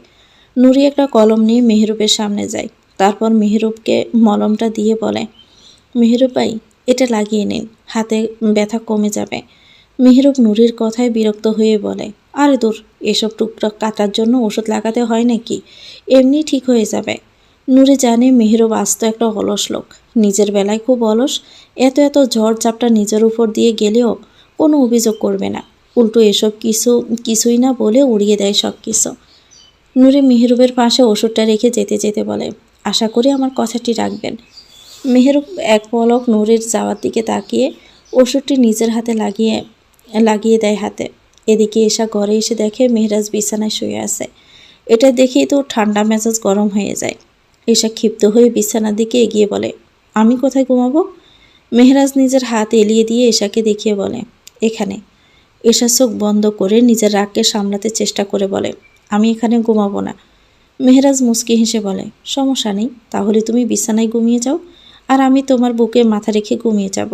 নুরি একটা কলম নিয়ে মেহরুবের সামনে যায়, তারপর মেহরুবকে মলমটা দিয়ে বলে, মেহরুব ভাই, এটা লাগিয়ে নিন, হাতে ব্যথা কমে যাবে। মেহরুব নুরির কথায় বিরক্ত হয়ে বলে, আরে দূর, এসব টুকটাক কাটার জন্য ওষুধ লাগাতে হয় নাকি, এমনি ঠিক হয়ে যাবে। নুরি জানে মেহরুব আস্ত একটা অলস লোক, নিজের বেলায় খুব অলস। এত এত ঝড় ঝাপটা নিজের উপর দিয়ে গেলেও কোনো অভিযোগ করবে না, উল্টো এসব কিছুই না বলে উড়িয়ে দেয় সব কিছু। নুরি মেহরুবের পাশে ওষুধটা রেখে যেতে যেতে বলে, আশা করি আমার কথাটি রাখবেন। মেহরুব এক পলক নুরির যাওয়ার দিকে তাকিয়ে ওষুধটি নিজের হাতে লাগিয়ে দেয় হাতে। এদিকে এসা ঘরে এসে দেখে মেহরাজ বিছানায় শুয়ে আছে। এটা দেখেই তো ঠান্ডা মেজাজ গরম হয়ে যায়। এসা ক্ষিপ্ত হয়ে বিছানার দিকে এগিয়ে বলে, আমি কোথায় ঘুমাবো? মেহরাজ নিজের হাত এলিয়ে দিয়ে এশাকে দেখিয়ে বলে, এখানে। এশা চোখ বন্ধ করে নিজের রাগকে সামলাতে চেষ্টা করে বলে, আমি এখানে ঘুমাবো না। মেহরাজ মুচকি হেসে বলে, সমস্যা নেই, তাহলে তুমি বিছানায় ঘুমিয়ে যাও, আর আমি তোমার বুকে মাথা রেখে ঘুমিয়ে যাব।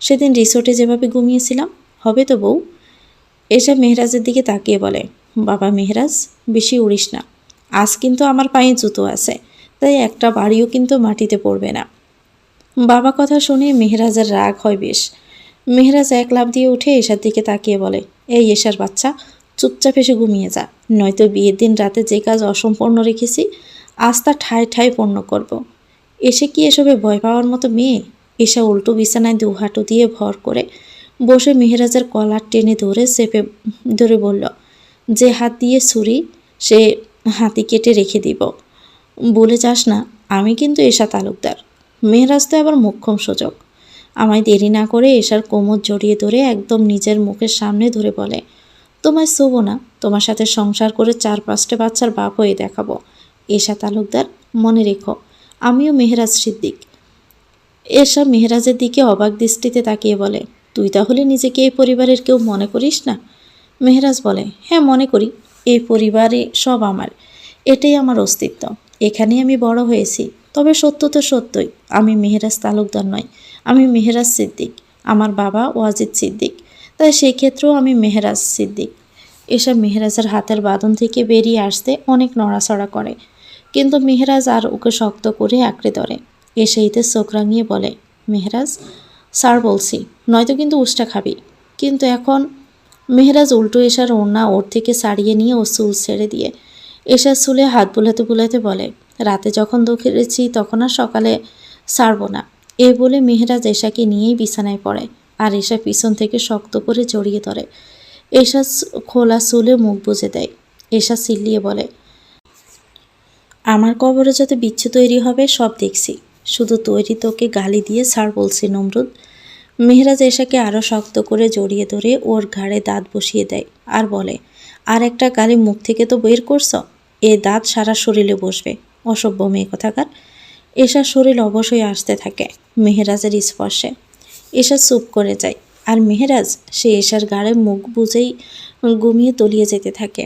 সেদিন রিসোর্টে যেভাবে ঘুমিয়েছিলাম, হবে তো বউ? এসে মেহরাজের দিকে তাকিয়ে বলে, বাবা মেহরাজ, বেশি উড়িস না, আজ কিন্তু আমার পায়ে জুতো আছে, তাই একটা বাড়িও কিন্তু মাটিতে পড়বে না। বাবা কথা শুনে মেহরাজের রাগ হয় বেশ। মেহরাজ এক লাফ দিয়ে উঠে এশার দিকে তাকিয়ে বলে, এই এশার বাচ্চা, চুপচাপ এসে ঘুমিয়ে যা, নয়তো বিয়ের দিন রাতে যে কাজ অসম্পূর্ণ রেখেছি আজ তা ঠায় ঠায় পূর্ণ করব। এসে কি এসবে ভয় পাওয়ার মতো মেয়ে? এসা উল্টো বিছানায় দু হাঁটু দিয়ে ভর করে বসে মেহরাজের কলার টেনে ধরে বলল, যে হাত দিয়ে ছুরি সে হাতি কেটে রেখে দিব। বলে যাস না, আমি কিন্তু এশা তালুকদার। মেহরাজ তো আবার মোক্ষম সুযোগ। আমায় দেরি না করে এশার কোমর জড়িয়ে ধরে একদম নিজের মুখের সামনে ধরে বলে, তোমায় শোবো না, তোমার সাথে সংসার করে 4-5টা বাচ্চার বাপ হয়ে দেখাবো। এশা তালুকদার, মনে রেখো, আমিও মেহরাজ সিদ্দিক। এশা মেহরাজের দিকে অবাক দৃষ্টিতে তাকিয়ে বলে, তুই তাহলে নিজেকে এই পরিবারের কেউ মনে করিস না? মেহরাজ বলে, হ্যাঁ মনে করি, এই পরিবারে সব আমার, এটাই আমার অস্তিত্ব, এখানেই আমি বড় হয়েছি। তবে সত্য তো সত্যই, আমি মেহরাজ তালুকদার নই, আমি মেহরাজ সিদ্দিক। আমার বাবা ওয়াজিদ সিদ্দিক, তাই সেই ক্ষেত্রেও আমি মেহরাজ সিদ্দিক। এসব মেহরাজের হাতের বাঁধন থেকে বেরিয়ে আসতে অনেক নড়াচড়া করে, কিন্তু মেহরাজ আর ওকে শক্ত করে আঁকড়ে ধরে। এসে ঈদের চোখ রাঙিয়ে বলে, মেহরাজ, স্যার বলছি, নয়তো কিন্তু উষ্টা খাবি। কিন্তু এখন মেহরাজ উল্টো এশার ওড়না ওর থেকে ছাড়িয়ে নিয়ে ও চুল ছেড়ে দিয়ে এশার চুলে হাত বুলাতে বুলাতে বলে, রাতে যখন ধরেছি তখন আর সকালে ছাড়ব না। এই বলে মেহরাজ এশাকে নিয়েই বিছানায় পড়ে, আর এশা পিছন থেকে শক্ত করে জড়িয়ে ধরে। এশা খোলা চুলে মুখ বুজে দেয়। এশা চিল্লিয়ে বলে, আমার কবরে যত বিচ্ছু তৈরি হবে সব দেখছি, শুধু তৈরি তোকে গালি দিয়ে ছাড় বলছি নমরুদ। মেহরাজ এশাকে আরও শক্ত করে জড়িয়ে ধরে ওর ঘাড়ে দাঁত বসিয়ে দেয় আর বলে, আর একটা গালি মুখ থেকে তো বের করছ, এ দাঁত সারা শরীরে বসবে, অসভ্য মেয়ে কথাকার। এশার শরীর অবশ্যই আসতে থাকে মেহরাজের স্পর্শে। এশা চুপ করে যায়, আর মেহরাজ সে এশার গাড়ে মুখ বুঝেই ঘুমিয়ে তলিয়ে যেতে থাকে।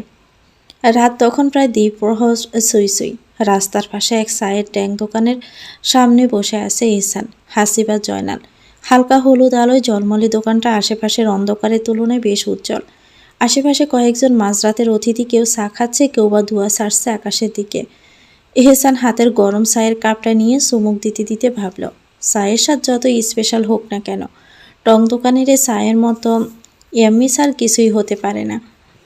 রাত তখন প্রায় দ্বিপ্রহর সুই সুই। রাস্তার পাশে এক চায়ের ট্যাঙ্ক দোকানের সামনে বসে আছে এহসান, হাসিবা, জয়নাল। হালকা হলুদ আলোয় জলমলে দোকানটা আশেপাশের অন্ধকারের তুলনায় বেশ উজ্জ্বল। আশেপাশে কয়েকজন মাঝরাতের অতিথি, কেউ চা খাচ্ছে, কেউ বা ধোঁয়া ছাড়ছে আকাশের দিকে। এহসান হাতের গরম চায়ের কাপটা নিয়ে চুমুক দিতে দিতে ভাবল, চায়ের স্বাদ যতই স্পেশাল হোক না কেন, টং দোকানের এই চায়ের মতো এমনি স্যার কিছুই হতে পারে না।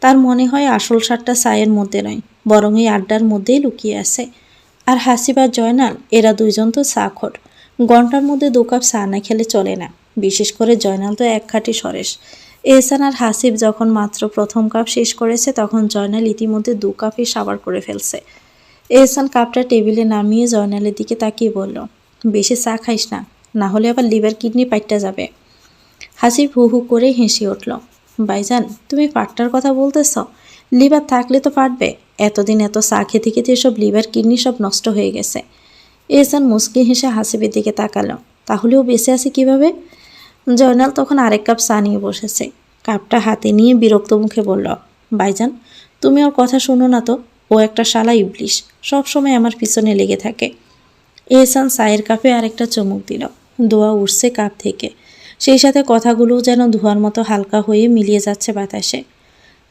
তার মনে হয় আসল স্বাদটা চায়ের মধ্যে নয়, বরং এই আড্ডার মধ্যেই লুকিয়ে আছে। আর হাসিবা, জয়নাল, এরা দুইজন তো চাখর, ঘন্টার মধ্যে 2 কাপ চা না খেলে চলে না। বিশেষ করে জয়নাল তো এক খাঁটি সরেস। এহসান আর হাসিব যখন মাত্র প্রথম কাপ শেষ করেছে, তখন জয়নাল ইতিমধ্যে 2 কাপই সাবার করে ফেলছে। এহসান কাপটা টেবিলে নামিয়ে জয়নালের দিকে তাকিয়ে বলল, বেশি চা খাইস না, না হলে আবার লিভার কিডনি পাইটটা যাবে। হাসিব হু হু করে হেসে উঠল। ভাইজান, তুমি পাটটার কথা বলতেছ? লিভার থাকলে তো পারবে। এতদিন এত চা খেতে খেতে সব লিভার কিডনি সব নষ্ট হয়ে গেছে। এহসান মুচকি হেসে হাসিবের দিকে তাকালো। তাহলেও বেঁচে আছে কিভাবে? জয়নাল তখন আরেক কাপ চা নিয়ে বসেছে। কাপটা হাতে নিয়ে বিরক্ত মুখে বলল, ভাইজান, তুমি ওর কথা শোনো না তো। ও একটা শালা ইবলিশ, সব সময় আমার পিছনে লেগে থাকে। এহসান চায়ের কাপে আরেকটা চুমুক দিল। ধোঁয়া উঠছে কাপ থেকে, সেই সাথে কথাগুলোও যেন ধোঁয়ার মতো হালকা হয়ে মিলিয়ে যাচ্ছে বাতাসে।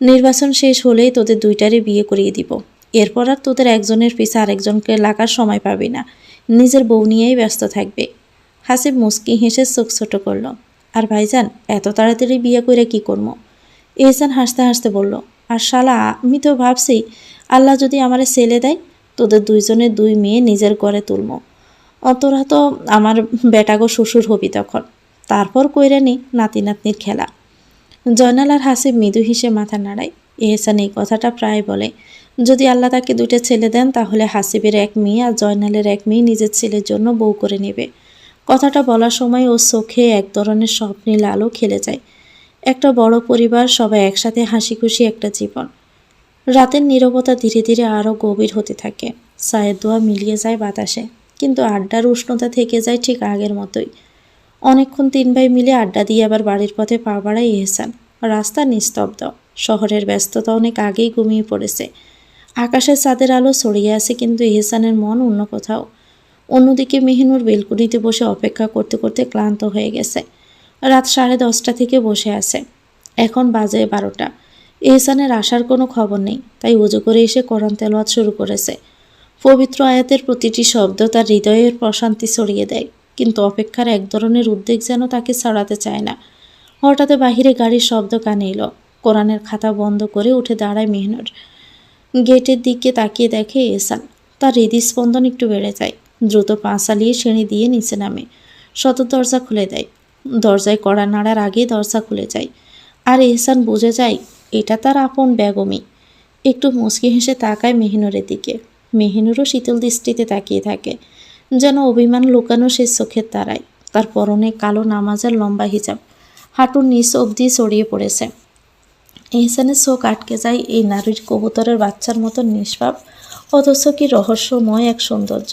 নির্বাচন শেষ হলেই তোদের দুইটারই বিয়ে করিয়ে দিব। এরপর আর তোদের একজনের পিছে আরেকজনকে লাগার সময় পাবি না, নিজের বউ নিয়েই ব্যস্ত থাকবে। হাসিব মুস্কি হেসে চোখ ছোট করল। আর ভাইজান, এত তাড়াতাড়ি বিয়ে করে কি করবো? এহসান হাসতে হাসতে বলল, আর শালা, আমি তো ভাবছি আল্লাহ যদি আমারে ছেলে দেয়, তোদের দুইজনের দুই মেয়ে নিজের ঘরে তুলব। অতরা তো আমার বেটাগো শ্বশুর হবি তখন, তারপর কইরা নি নাতি নাতনির খেলা। জয়নাল আর হাসিব মৃদু হেসে মাথা নাড়ায়। এহসান এই কথাটা প্রায় বলে। যদি আল্লাহ তাকে দুইটা ছেলে দেন, তাহলে হাসিবের এক মেয়ে আর জয়নালের এক মেয়ে নিজের ছেলের জন্য বউ করে নেবে। কথাটা বলার সময় ওর চোখে এক ধরনের স্বপ্নীল আলো খেলে যায়। একটা বড় পরিবার, সবাই একসাথে হাসি খুশি একটা জীবন। রাতের নীরবতা ধীরে ধীরে আরও গভীর হতে থাকে। চায়ের দোয়া মিলিয়ে যায় বাতাসে, কিন্তু আড্ডার উষ্ণতা থেকে যায় ঠিক আগের মতোই। অনেকক্ষণ তিন ভাই মিলে আড্ডা দিয়ে আবার বাড়ির পথে পা বাড়ায় এহসান। রাস্তা নিস্তব্ধ, শহরের ব্যস্ততা অনেক আগেই ঘুমিয়ে পড়েছে। আকাশের চাঁদের আলো ছড়িয়ে আছে, কিন্তু এহসানের মন অন্য কোথাও। অন্যদিকে মেহিনুর বেলকুনিতে বসে অপেক্ষা করতে করতে ক্লান্ত হয়ে গেছে। রাত 10:30 থেকে বসে আছে। এখন বাজে 12টা। এহসানের আসার কোনো খবর নেই, তাই উজু করে এসে কোরআন তেলাওয়াত শুরু করেছে। পবিত্র আয়াতের প্রতিটি শব্দ তার হৃদয়ের প্রশান্তি ছড়িয়ে দেয়, কিন্তু অপেক্ষার এক ধরনের উদ্বেগ যেন তাকে ছাড়াতে চায় না। হঠাৎ বাহিরে গাড়ির শব্দ কানে এলো। কোরআনের খাতা বন্ধ করে উঠে দাঁড়ায় মেহনুর। গেটের দিকে তাকিয়ে দেখে এহসান। তার হৃদস্পন্দন একটু বেড়ে যায়। দ্রুত পা চালিয়ে সিঁড়ি দিয়ে নিচে নামে। সদর দরজা খুলে দেয়। দরজায় কড়া নাড়ার আগে দরজা খুলে যায়, আর এহসান বুঝে যায় এটা তার আপন বেগমই। একটু মুচকি হেসে তাকায় মেহিনুরের দিকে। মেহিনুরও শীতল দৃষ্টিতে তাকিয়ে থাকে, যেন অভিমান লুকানো সে চোখের তারায়। তার পরনে কালো নামাজের লম্বা হিজাব হাঁটুর নিচ অবধি ছড়িয়ে পড়েছে। এহসানের চোখ আটকে যায় এই নারীর কবুতরের বাচ্চার মতো নিষ্পাপ, অথচ কি রহস্যময় এক সৌন্দর্য।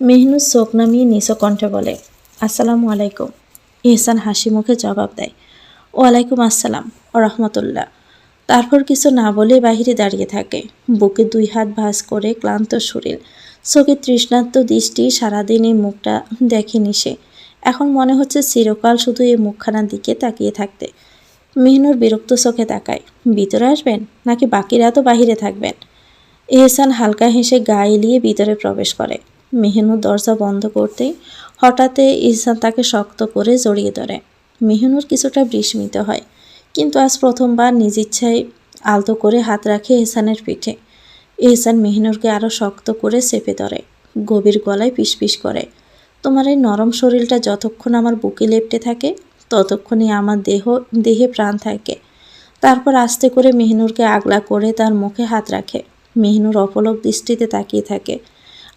মেহনুর চোখ নামিয়ে নিচ কণ্ঠে বলে, আসসালামু আলাইকুম। এহসান হাসি মুখে জবাব দেয়, ওয়ালাইকুম আসসালাম ও রহমতুল্লাহ। তারপর কিছু না বলে বাহিরে দাঁড়িয়ে থাকে। বুকে দুই হাত ভাঁজ করে ক্লান্ত শরীর, চোখে তৃষ্ণার্ত দৃষ্টি। সারাদিন এই মুখটা দেখেনি সে। এখন মনে হচ্ছে চিরকাল শুধু এই মুখখানার দিকে তাকিয়ে থাকতে। মেহনুর বিরক্ত চোখে তাকায়, ভিতরে আসবেন নাকি বাকিরা তো বাহিরে থাকবেন? এহসান হালকা হেসে গা এলিয়ে ভিতরে প্রবেশ করে। মেহনুর দরজা বন্ধ করতেই হঠাৎ এহসান তাকে শক্ত করে জড়িয়ে ধরে। মেহনুর কিছুটা বিস্মিত হয়, কিন্তু আজ প্রথমবার নিজ ইচ্ছায় আলতো করে হাত রাখে এহসানের পিঠে। এহসান মেহনুরকে আরও শক্ত করে চেপে ধরে, গভীর গলায় পিসপিস করে, তোমার এই নরম শরীরটা যতক্ষণ আমার বুকে লেপ্টে থাকে, ততক্ষণই আমার দেহে প্রাণ থাকে। তারপর আস্তে করে মেহনুরকে আগলা করে তার মুখে হাত রাখে। মেহনুর অপলক দৃষ্টিতে তাকিয়ে থাকে।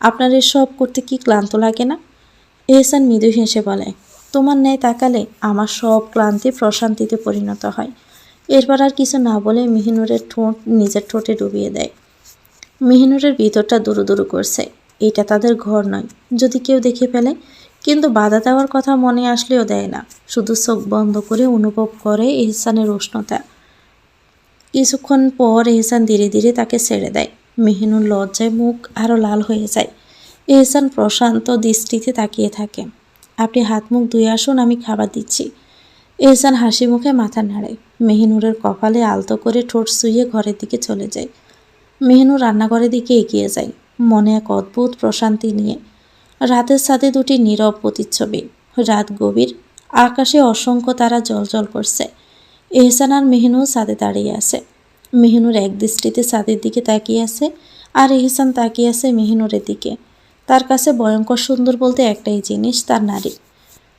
আপনার এসব করতে কি ক্লান্ত লাগে না? এহসান মৃদু হেসে বলে, তোমার ন্যায় তাকালে আমার সব ক্লান্তি প্রশান্তিতে পরিণত হয়। এরপর আর কিছু না বলে মেহনুরের ঠোঁট নিজের ঠোঁটে ডুবিয়ে দেয়। মেহনুরের ভিতরটা দুরু দুরু করছে। এটা তাদের ঘর নয়, যদি কেউ দেখে ফেলে। কিন্তু বাধা দেওয়ার কথা মনে আসলেও দেয় না, শুধু চোখ বন্ধ করে অনুভব করে এহসানের উষ্ণতা। কিছুক্ষণ পর এহসান ধীরে ধীরে তাকে ছেড়ে দেয়। মেহনুর লজ্জায় মুখ আরও লাল হয়ে যায়। এহসান প্রশান্ত দৃষ্টিতে তাকিয়ে থাকে। আপনি হাত মুখ ধুয়ে আসুন, আমি খাবার দিচ্ছি। এহসান হাসি মুখে মাথা নাড়ে। মেহনুরের কপালে আলতো করে ঠোঁট ছুঁয়ে ঘরের দিকে চলে যায়। মেহনুর রান্নাঘরের দিকে এগিয়ে যায়, মনে এক অদ্ভুত প্রশান্তি নিয়ে। রাতের ছাদে দুটি নীরব প্রতিচ্ছবি। রাত গভীর, আকাশে অসংখ্য তারা জ্বলজ্বল করছে। এহসান আর মেহনুর ছাদে দাঁড়িয়ে আছে। মেহনুর এক দৃষ্টিতে ছাদের দিকে তাকিয়ে আছে, আর এহসান তাকিয়ে আছে মেহনুরের দিকে। তার কাছে ভয়ঙ্কর সুন্দর বলতে একটাই জিনিস, তার নারী।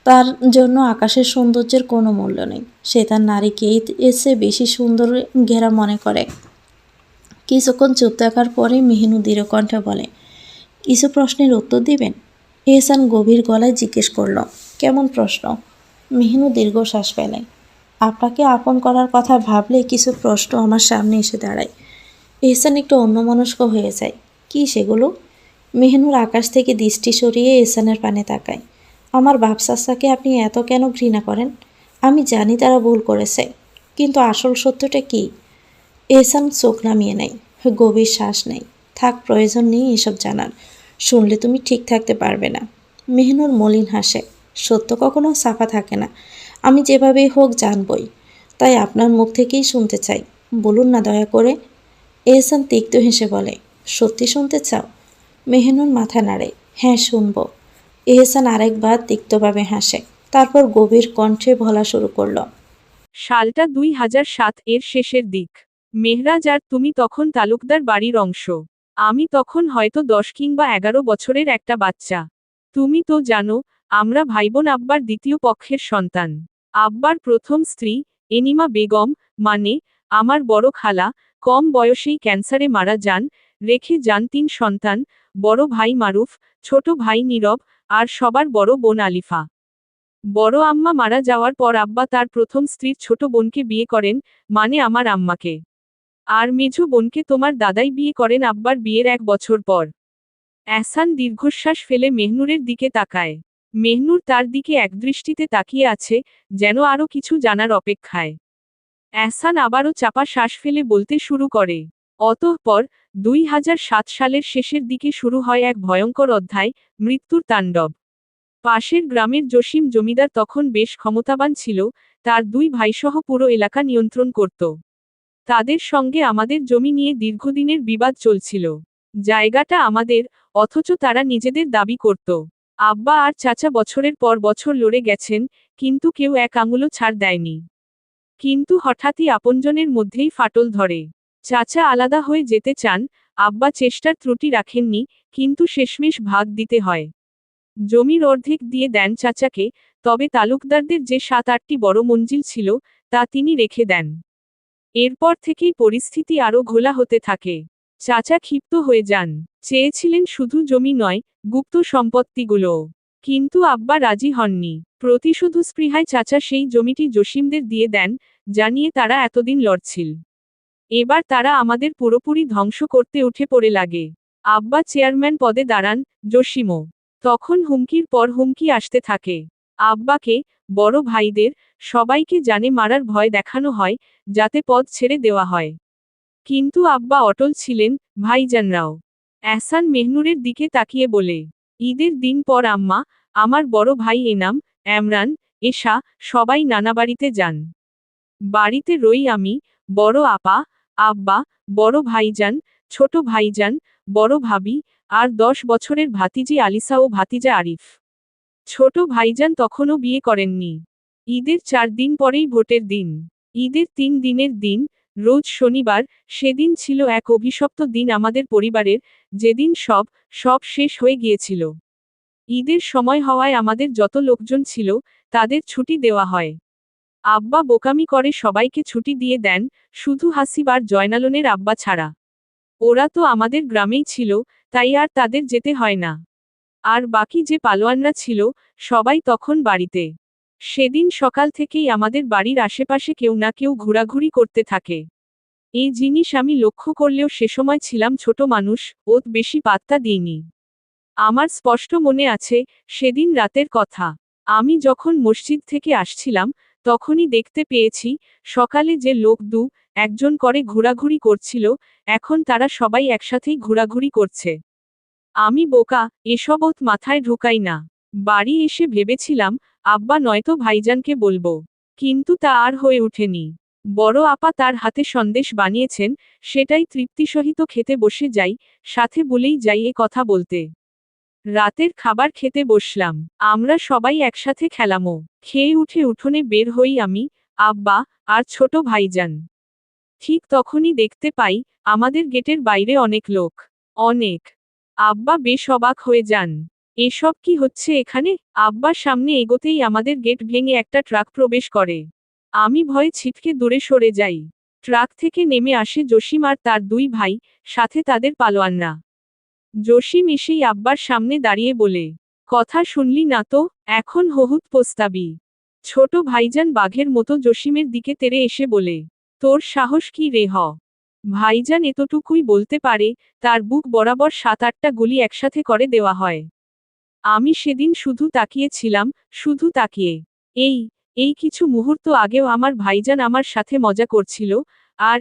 তার জন্য আকাশের সৌন্দর্যের কোনো মূল্য নেই। সে তার নারীকেই এসে বেশি সুন্দর ঘেরা মনে করে। কিছুক্ষণ চুপ থাকার পরে মেহনু দৃঢ় কণ্ঠে বলে, কিছু প্রশ্নের উত্তর দিবেন? এহসান গভীর গলায় জিজ্ঞেস করল, কেমন প্রশ্ন? মেহনু দীর্ঘশ্বাস ফেলে। আপনাকে আপন করার কথা ভাবলে কিছু প্রশ্ন আমার সামনে এসে দাঁড়ায়। এহসান একটু অন্যমনস্ক হয়ে যায়। কি সেগুলো? মেহনুর আকাশ থেকে দৃষ্টি সরিয়ে এহসানের পানে তাকায়। আমার বাপ চাচাকে আপনি এত কেন ঘৃণা করেন? আমি জানি তারা ভুল করেছে, কিন্তু আসল সত্যটা কি? এহসান চোখ নামিয়ে নেয়, গভীর শ্বাস নেয়। থাক, প্রয়োজন নেই এসব জানার। শুনলে তুমি ঠিক থাকতে পারবে না। মেহনুর মলিন হাসে। সত্য কখনো সাফা থাকে না। আমি যেভাবেই হোক জানবই। তাই আপনার মুখ থেকেই শুনতে চাই। বলুন না দয়া করে। এহসান তিক্ত হেসে বলে, সত্যি শুনতে চাও? মেহনুর মাথা নাড়ে, হ্যাঁ শুনবো। এহসান আরেকবার তিক্তভাবে হাসে। তারপর গভীর কণ্ঠে বলা শুরু করল। সালটা 2007 এর শেষের দিক। মেহরাজ আর তুমি তখন তালুকদার বাড়ির অংশ। আমি তখন হয়তো 10 কিংবা 11 বছরের একটা বাচ্চা। তুমি তো জানো, আমরা ভাইবোন আব্বার দ্বিতীয় পক্ষের সন্তান। আব্বার প্রথম স্ত্রী, এনিমা বেগম, মানে আমার বড় খালা, কম বয়সেই ক্যান্সারে মারা যান, রেখে যান 3 সন্তান, বড় ভাই মারুফ, ছোট ভাই নীরব, আর সবার বড় বোন আলিফা। বড় আম্মা মারা যাওয়ার পর আব্বা তার প্রথম স্ত্রীর ছোট বোনকে বিয়ে করেন, মানে আমার আম্মাকে। আর মেঝো বোনকে তোমার দাদাই বিয়ে করেন আব্বার বিয়ের 1 বছর পর। এহসান দীর্ঘশ্বাস ফেলে মেহনুরের দিকে তাকায়। মেহনুর তার দিকে একদৃষ্টিতে তাকিয়ে আছে, যেন আরো কিছু জানার অপেক্ষায়। এহসান আবারও চাপা শ্বাস ফেলে বলতে শুরু করে। অতঃপর 2007 সালের শেষের দিকে শুরু হয় এক ভয়ঙ্কর অধ্যায়, মৃত্যুর তাণ্ডব। পাশের গ্রামের জসিম জমিদার তখন বেশ ক্ষমতাবান ছিল, তার 2 ভাইসহ পুরো এলাকা নিয়ন্ত্রণ করত। তাদের সঙ্গে আমাদের জমি নিয়ে দীর্ঘদিনের বিবাদ চলছিল। জায়গাটা আমাদের, অথচ তারা নিজেদের দাবি করত। আব্বা আর চাচা বছরের পর বছর লড়ে গেছেন, কিন্তু কেউ এক আঙুলও ছাড় দেয়নি। কিন্তু হঠাৎই আপনজনের মধ্যেই ফাটল ধরে। চাচা আলাদা হয়ে যেতে চান, আব্বা চেষ্টার ত্রুটি রাখেননি, কিন্তু শেষমেশ ভাগ দিতে হয়। জমির অর্ধেক দিয়ে দেন চাচাকে, তবে তালুকদারদের যে 7-8টি বড় মঞ্জিল ছিল, তা তিনি রেখে দেন। এরপর থেকেই পরিস্থিতি আরও ঘোলা হতে থাকে। চাচা ক্ষিপ্ত হয়ে যান, চেয়েছিলেন শুধু জমি নয়, গুপ্ত সম্পত্তিগুলোও। কিন্তু আব্বা রাজি হননি। প্রতিশোধ স্পৃহায় চাচা সেই জমিটি জসিমদের দিয়ে দেন, জানিয়ে তারা এতদিন লড়ছিল। এবার তারা আমাদের পুরোপুরি ধ্বংস করতে উঠে পড়ে লাগে। আব্বা চেয়ারম্যান পদে দাঁড়ান, জসিমও। তখন হুমকির পর হুমকি আসতে থাকে। আব্বাকে, বড় ভাইদের, সবাইকে জানে মারার ভয় দেখানো হয়, যাতে পদ ছেড়ে দেওয়া হয়। কিন্তু আব্বা অটল ছিলেন, ভাইজানরাও। এহসান মেহনুরের দিকে তাকিয়ে বলে, ঈদের দিন পর আম্মা, আমার বড় ভাই এনাম, এমরান, এশা, সবাই নানা বাড়িতে যান। বাড়িতে রই আমি, বড় আপা, আব্বা, বড় ভাইজান, ছোট ভাইজান, বড় ভাবি, আর 10 বছরের ভাতিজি আলিসা ও ভাতিজা আরিফ। ছোট ভাইজান তখনও বিয়ে করেননি। ঈদের 4 দিন পরেই ভোটের দিন। ঈদের 3 দিনের দিন, রোজ শনিবার, সেদিন ছিল এক অভিশপ্ত দিন আমাদের পরিবারের, যেদিন সব শেষ হয়ে গিয়েছিল। ঈদের সময় হওয়ায় আমাদের যত লোকজন ছিল, তাদের ছুটি দেওয়া হয়। আব্বা বোকামি করে সবাইকে ছুটি দিয়ে দেন, শুধু হাসিব আর জয়নালনের আব্বা ছাড়া। ওরা তো আমাদের গ্রামেই ছিল, তাই আর তাদের যেতে হয় না। আর বাকি যে পালোয়ানরা ছিল, সবাই তখন বাড়িতে। সেদিন সকাল থেকেই আমাদের বাড়ির আশেপাশে কেউ না কেউ ঘোরাঘুরি করতে থাকে। এই জিনিস আমি লক্ষ্য করলেও সে সময় ছিলাম ছোট মানুষ, ওত বেশি পাত্তা দিইনি। আমার স্পষ্ট মনে আছে, সেদিন রাতের কথা। আমি যখন মসজিদ থেকে আসছিলাম, তখনই দেখতে পেয়েছি, সকালে যে লোক একজন করে ঘোরাঘুরি করছিল, এখন তারা সবাই একসাথেই ঘোরাঘুরি করছে। আমি বোকা, এসব ওত মাথায় ঢোকাই না। বাড়ি এসে ভেবেছিলাম, আব্বা নয়তো ভাইজানকে বলবো। কিন্তু তা আর হয়ে ওঠেনি। বড় আপা তার হাতে সন্দেশ বানিয়েছেন, সেটাই তৃপ্তিসহিত খেতে বসে যাই, সাথে বলেই যাই এ কথা বলতে। রাতের খাবার খেতে বসলাম। আমরা সবাই একসাথে খেলামও। খেয়ে উঠে উঠোনে বের হই আমি, আব্বা, আর ছোট ভাইজান। ঠিক তখনই দেখতে পাই, আমাদের গেটের বাইরে অনেক লোক। অনেক। আব্বা বেশ অবাক হয়ে যান। এসব কি হচ্ছে এখানে? আব্বার সামনে এগোতেই আমাদের গেট ভেঙে একটা ট্রাক প্রবেশ করে। আমি ভয়ে ছিটকে দূরে সরে যাই। ট্রাক থেকে নেমে আসে জসিম আর তার 2 ভাই, সাথে তাদের পালোয়ানরা। জসিম এসেই আব্বার সামনে দাঁড়িয়ে বলে, কথা শুনলি না তো, এখন হহুত পোস্তাবি। ছোট ভাইজান বাঘের মতো জসিমের দিকে তেড়ে এসে বলে, তোর সাহস কি রে হ? ভাইজান এতটুকুই বলতে পারে, তার বুক বরাবর 7-8টা গুলি একসাথে করে দেওয়া হয়। আমি সেদিন শুধু তাকিয়েছিলাম, শুধু তাকিয়ে। এই এই কিছু মুহূর্ত আগেও আমার ভাইজান আমার সাথে মজা করছিল, আর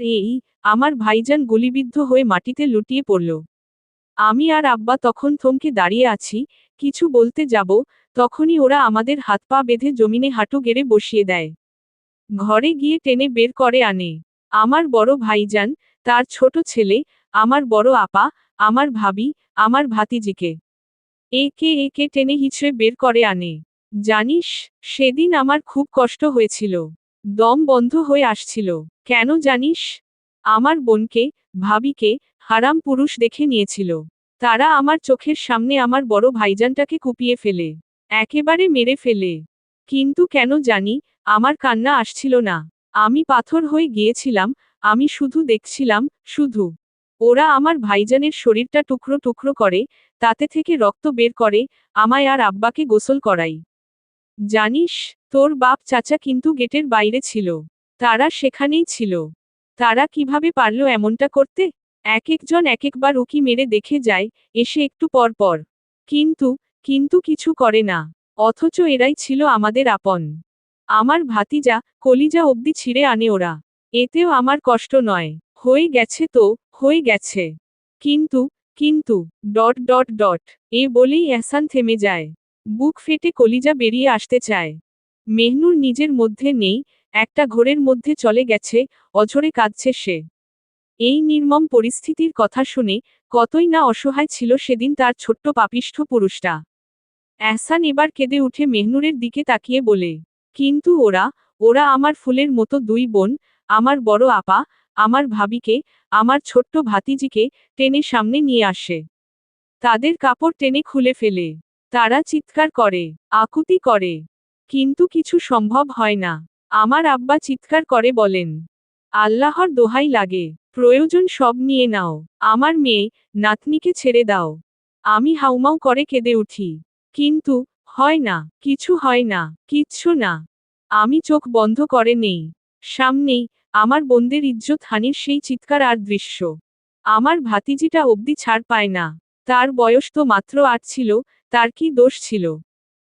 আমার ভাইজান গুলিবিদ্ধ হয়ে মাটিতে লুটিয়ে পড়ল। আমি আর আব্বা তখন থমকে দাঁড়িয়ে আছি, কিছু বলতে যাব, তখনই ওরা আমাদের হাত পা বেঁধে জমিনে হাঁটু গেড়ে বসিয়ে দেয়। ঘরে গিয়ে টেনে বের করে আনে আমার বড় ভাইজান, তার ছোট ছেলে, আমার বড় আপা, আমার ভাবি, আমার ভাতিজিকে। একে একে টেনে হিচড়ে বের করে আনে। জানিস, সেদিন আমার খুব কষ্ট হয়েছিল। দম বন্ধ হয়ে আসছিল। কেন জানিস? আমার বোনকে, ভাবিকে, হারাম পুরুষ দেখে নিয়েছিল। তারা আমার চোখের সামনে আমার বড় ভাইজানটাকে কুপিয়ে ফেলে। একেবারে মেরে ফেলে। কিন্তু কেন জানি, আমার কান্না আসছিল না। আমি পাথর হয়ে গিয়েছিলাম, আমি শুধু দেখছিলাম, শুধু। ওরা আমার ভাইজানের শরীরটা টুকরো টুকরো করে, তাতে থেকে রক্ত বের করে, আমায় আর আব্বাকে গোসল করাই। জানিস, তোর বাপ চাচা কিন্তু গেটের বাইরে ছিল। তারা সেখানেই ছিল। তারা কিভাবে পারল এমনটা করতে? এক একজন এক একবার উকি মেরে দেখে যায়, এসে একটু পর পর। কিন্তু কিন্তু কিছু করে না। অথচ এরাই ছিল আমাদের আপন। আমার ভাতিজা, কলিজা অবধি ছিঁড়ে আনে ওরা। এতেও আমার কষ্ট নয়। হয়ে গেছে তো, হয়ে গেছে। কিন্তু কিন্তু ডট ডট ডট এ বলেই এহসান থেমে যায়। বুক ফেটে কলিজা বেরিয়ে আসতে চায়। মেহনুর নিজের মধ্যে নেই, একটা ঘোরের মধ্যে চলে গেছে, অঝরে কাঁদছে সে। এই নির্মম পরিস্থিতির কথা শুনে, কতই না অসহায় ছিল সেদিন তার ছোট্ট পাপিষ্ঠ পুরুষটা। এহসান এবার কেঁদে উঠে মেহনুরের দিকে তাকিয়ে বলে, কিন্তু ওরা ওরা আমার ফুলের মতো দুই বোন, আমার বড় আপা, আমার ভাবিকে, আমার ছোট্ট ভাতিজিকে, টেনে সামনে নিয়ে আসে। তাদের কাপড় টেনে খুলে ফেলে। তারা চিৎকার করে, আকুতি করে। কিন্তু কিছু সম্ভব হয় না। আমার আব্বা চিৎকার করে বলেন, আল্লাহর দোহাই লাগে, প্রয়োজন সব নিয়ে নাও, আমার মেয়ে, নাতনিকে ছেড়ে দাও। আমি হাউমাউ করে কেঁদে উঠি। কিন্তু হয় না, কিছু হয় না, কিচ্ছু না। আমি চোখ বন্ধ করে নেই। সামনেই আমার বোনদের ইজ্জত হানির সেই চিৎকার আর দৃশ্য। আমার ভাতিজিটা অবধি ছাড় পায় না। তার বয়স তো মাত্র 8 ছিল, তার কি দোষ ছিল?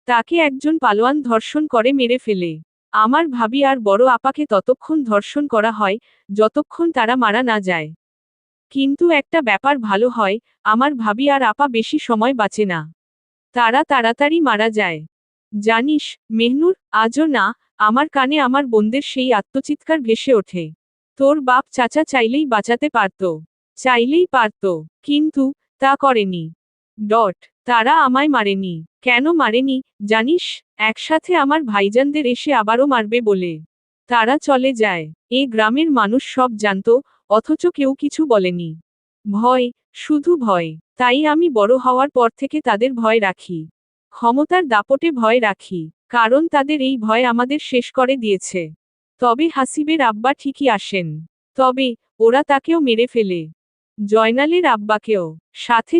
তাকে একজন পালোয়ান ধর্ষণ করে মেরে ফেলে। আমার ভাবি আর বড় আপাকে ততক্ষণ ধর্ষণ করা হয়, যতক্ষণ তারা মারা না যায়। কিন্তু একটা ব্যাপার ভালো হয়, আমার ভাবি আর আপা বেশি সময় বাঁচে না। তারা তাড়াতাড়ি মারা যায়। জানিস, মেহনুর, আজও না, আমার কানে আমার বোনদের সেই আত্মচিৎকার ভেসে ওঠে। তোর বাপ চাচা চাইলেই বাঁচাতে পারত। চাইলেই পারত। কিন্তু তা করেনি। ডট তারা আমায় মারেনি। কেন মারেনি, জানিস? একসাথে আমার ভাইজানদের এসে আবারও মারবে বলে। তারা চলে যায়। এ গ্রামের মানুষ সব জানত, অথচ কেউ কিছু বলেনি। ভয়, শুধু ভয়। তাই আমি বড় হওয়ার পর থেকে তাদের ভয় রাখি। ক্ষমতার দাপটে ভয় রাখি। কারণ তাদের এই ভয় আমাদের শেষ করে দিয়েছে। তবে হাসিবের আব্বা ঠিকই আসেন। তবে ওরা তাকেও মেরে ফেলে। জয়নালের আব্বাকেও। সাথে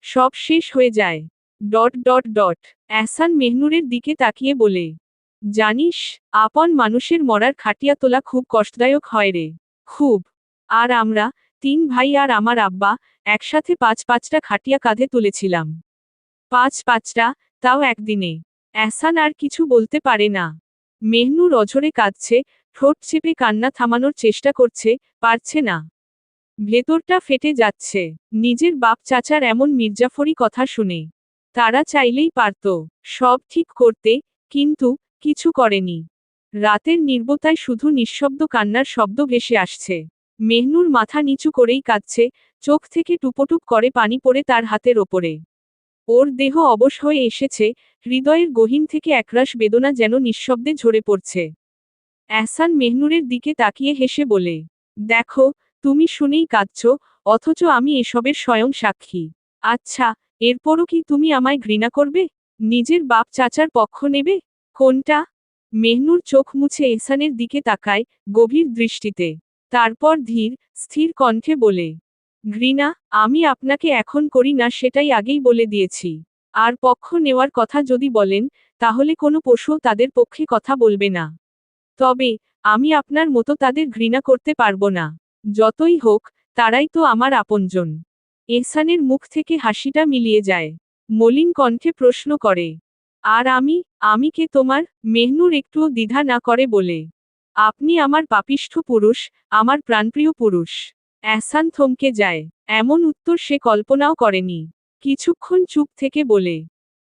সব শেষ হয়ে যায়। ডট ডট ডট এহসান মেহনুরের দিকে তাকিয়ে বলে, জানিস, আপন মানুষের মরার খাটিয়া তোলা খুব কষ্টদায়ক হয় রে। খুব। আর আমরা 3 ভাই আর আমার আব্বা, একসাথে 5-5টা খাটিয়া কাঁধে তুলেছিলাম। 5-5টা, তাও একদিনে। এহসান আর কিছু বলতে পারে না। মেহনুর অঝরে কাঁদছে, ঠোঁট চেপে কান্না থামানোর চেষ্টা করছে, পারছে না। ভেতরটা ফেটে যাচ্ছে। নিজের বাপ চাচার এমন মির্জাফরি কথা শুনে। তারা চাইলেই পারত সব ঠিক করতে, কিন্তু কিছু করেনি। রাতের নির্বতায় শুধু নিঃশব্দ কান্নার শব্দ ভেসে আসছে। মেহনুর মাথা নিচু করেই কাঁদছে, চোখ থেকে টুপটুপ করে পানি পড়ে তার হাতের ওপরে। ওর দেহ অবশ হয়ে এসেছে, হৃদয়ের গহীন থেকে একরাশ বেদনা যেন নিঃশব্দে ঝরে পড়ছে। এহসান মেহনুরের দিকে তাকিয়ে হেসে বলে, দেখো, তুমি শুনেই কাঁদছ, অথচ আমি এসবের স্বয়ং সাক্ষী। আচ্ছা, এরপরও কি তুমি আমায় ঘৃণা করবে? নিজের বাপ চাচার পক্ষ নেবে? কোনটা? মেহনুর চোখ মুছে এহসানের দিকে তাকায়, গভীর দৃষ্টিতে। তারপর ধীর, স্থির কণ্ঠে বলে, ঘৃণা, আমি আপনাকে এখন করি না সেটাই আগেই বলে দিয়েছি। আর পক্ষ নেওয়ার কথা যদি বলেন, তাহলে কোনো পশুও তাদের পক্ষে কথা বলবে না। তবে আমি আপনার মতো তাদের ঘৃণা করতে পারবো না। যতই হোক, তারাই তো আমার আপনজন। এহসানের মুখ থেকে হাসিটা মিলিয়ে যায়। মলিন কণ্ঠে প্রশ্ন করে, আর আমি কে তোমার? মেহনুর একটুও দ্বিধা না করে বলে, আপনি আমার পাপিষ্ঠ পুরুষ, আমার প্রাণপ্রিয় পুরুষ। এহসান থমকে যায়। এমন উত্তর সে কল্পনাও করেনি। কিছুক্ষণ চুপ থেকে বলে,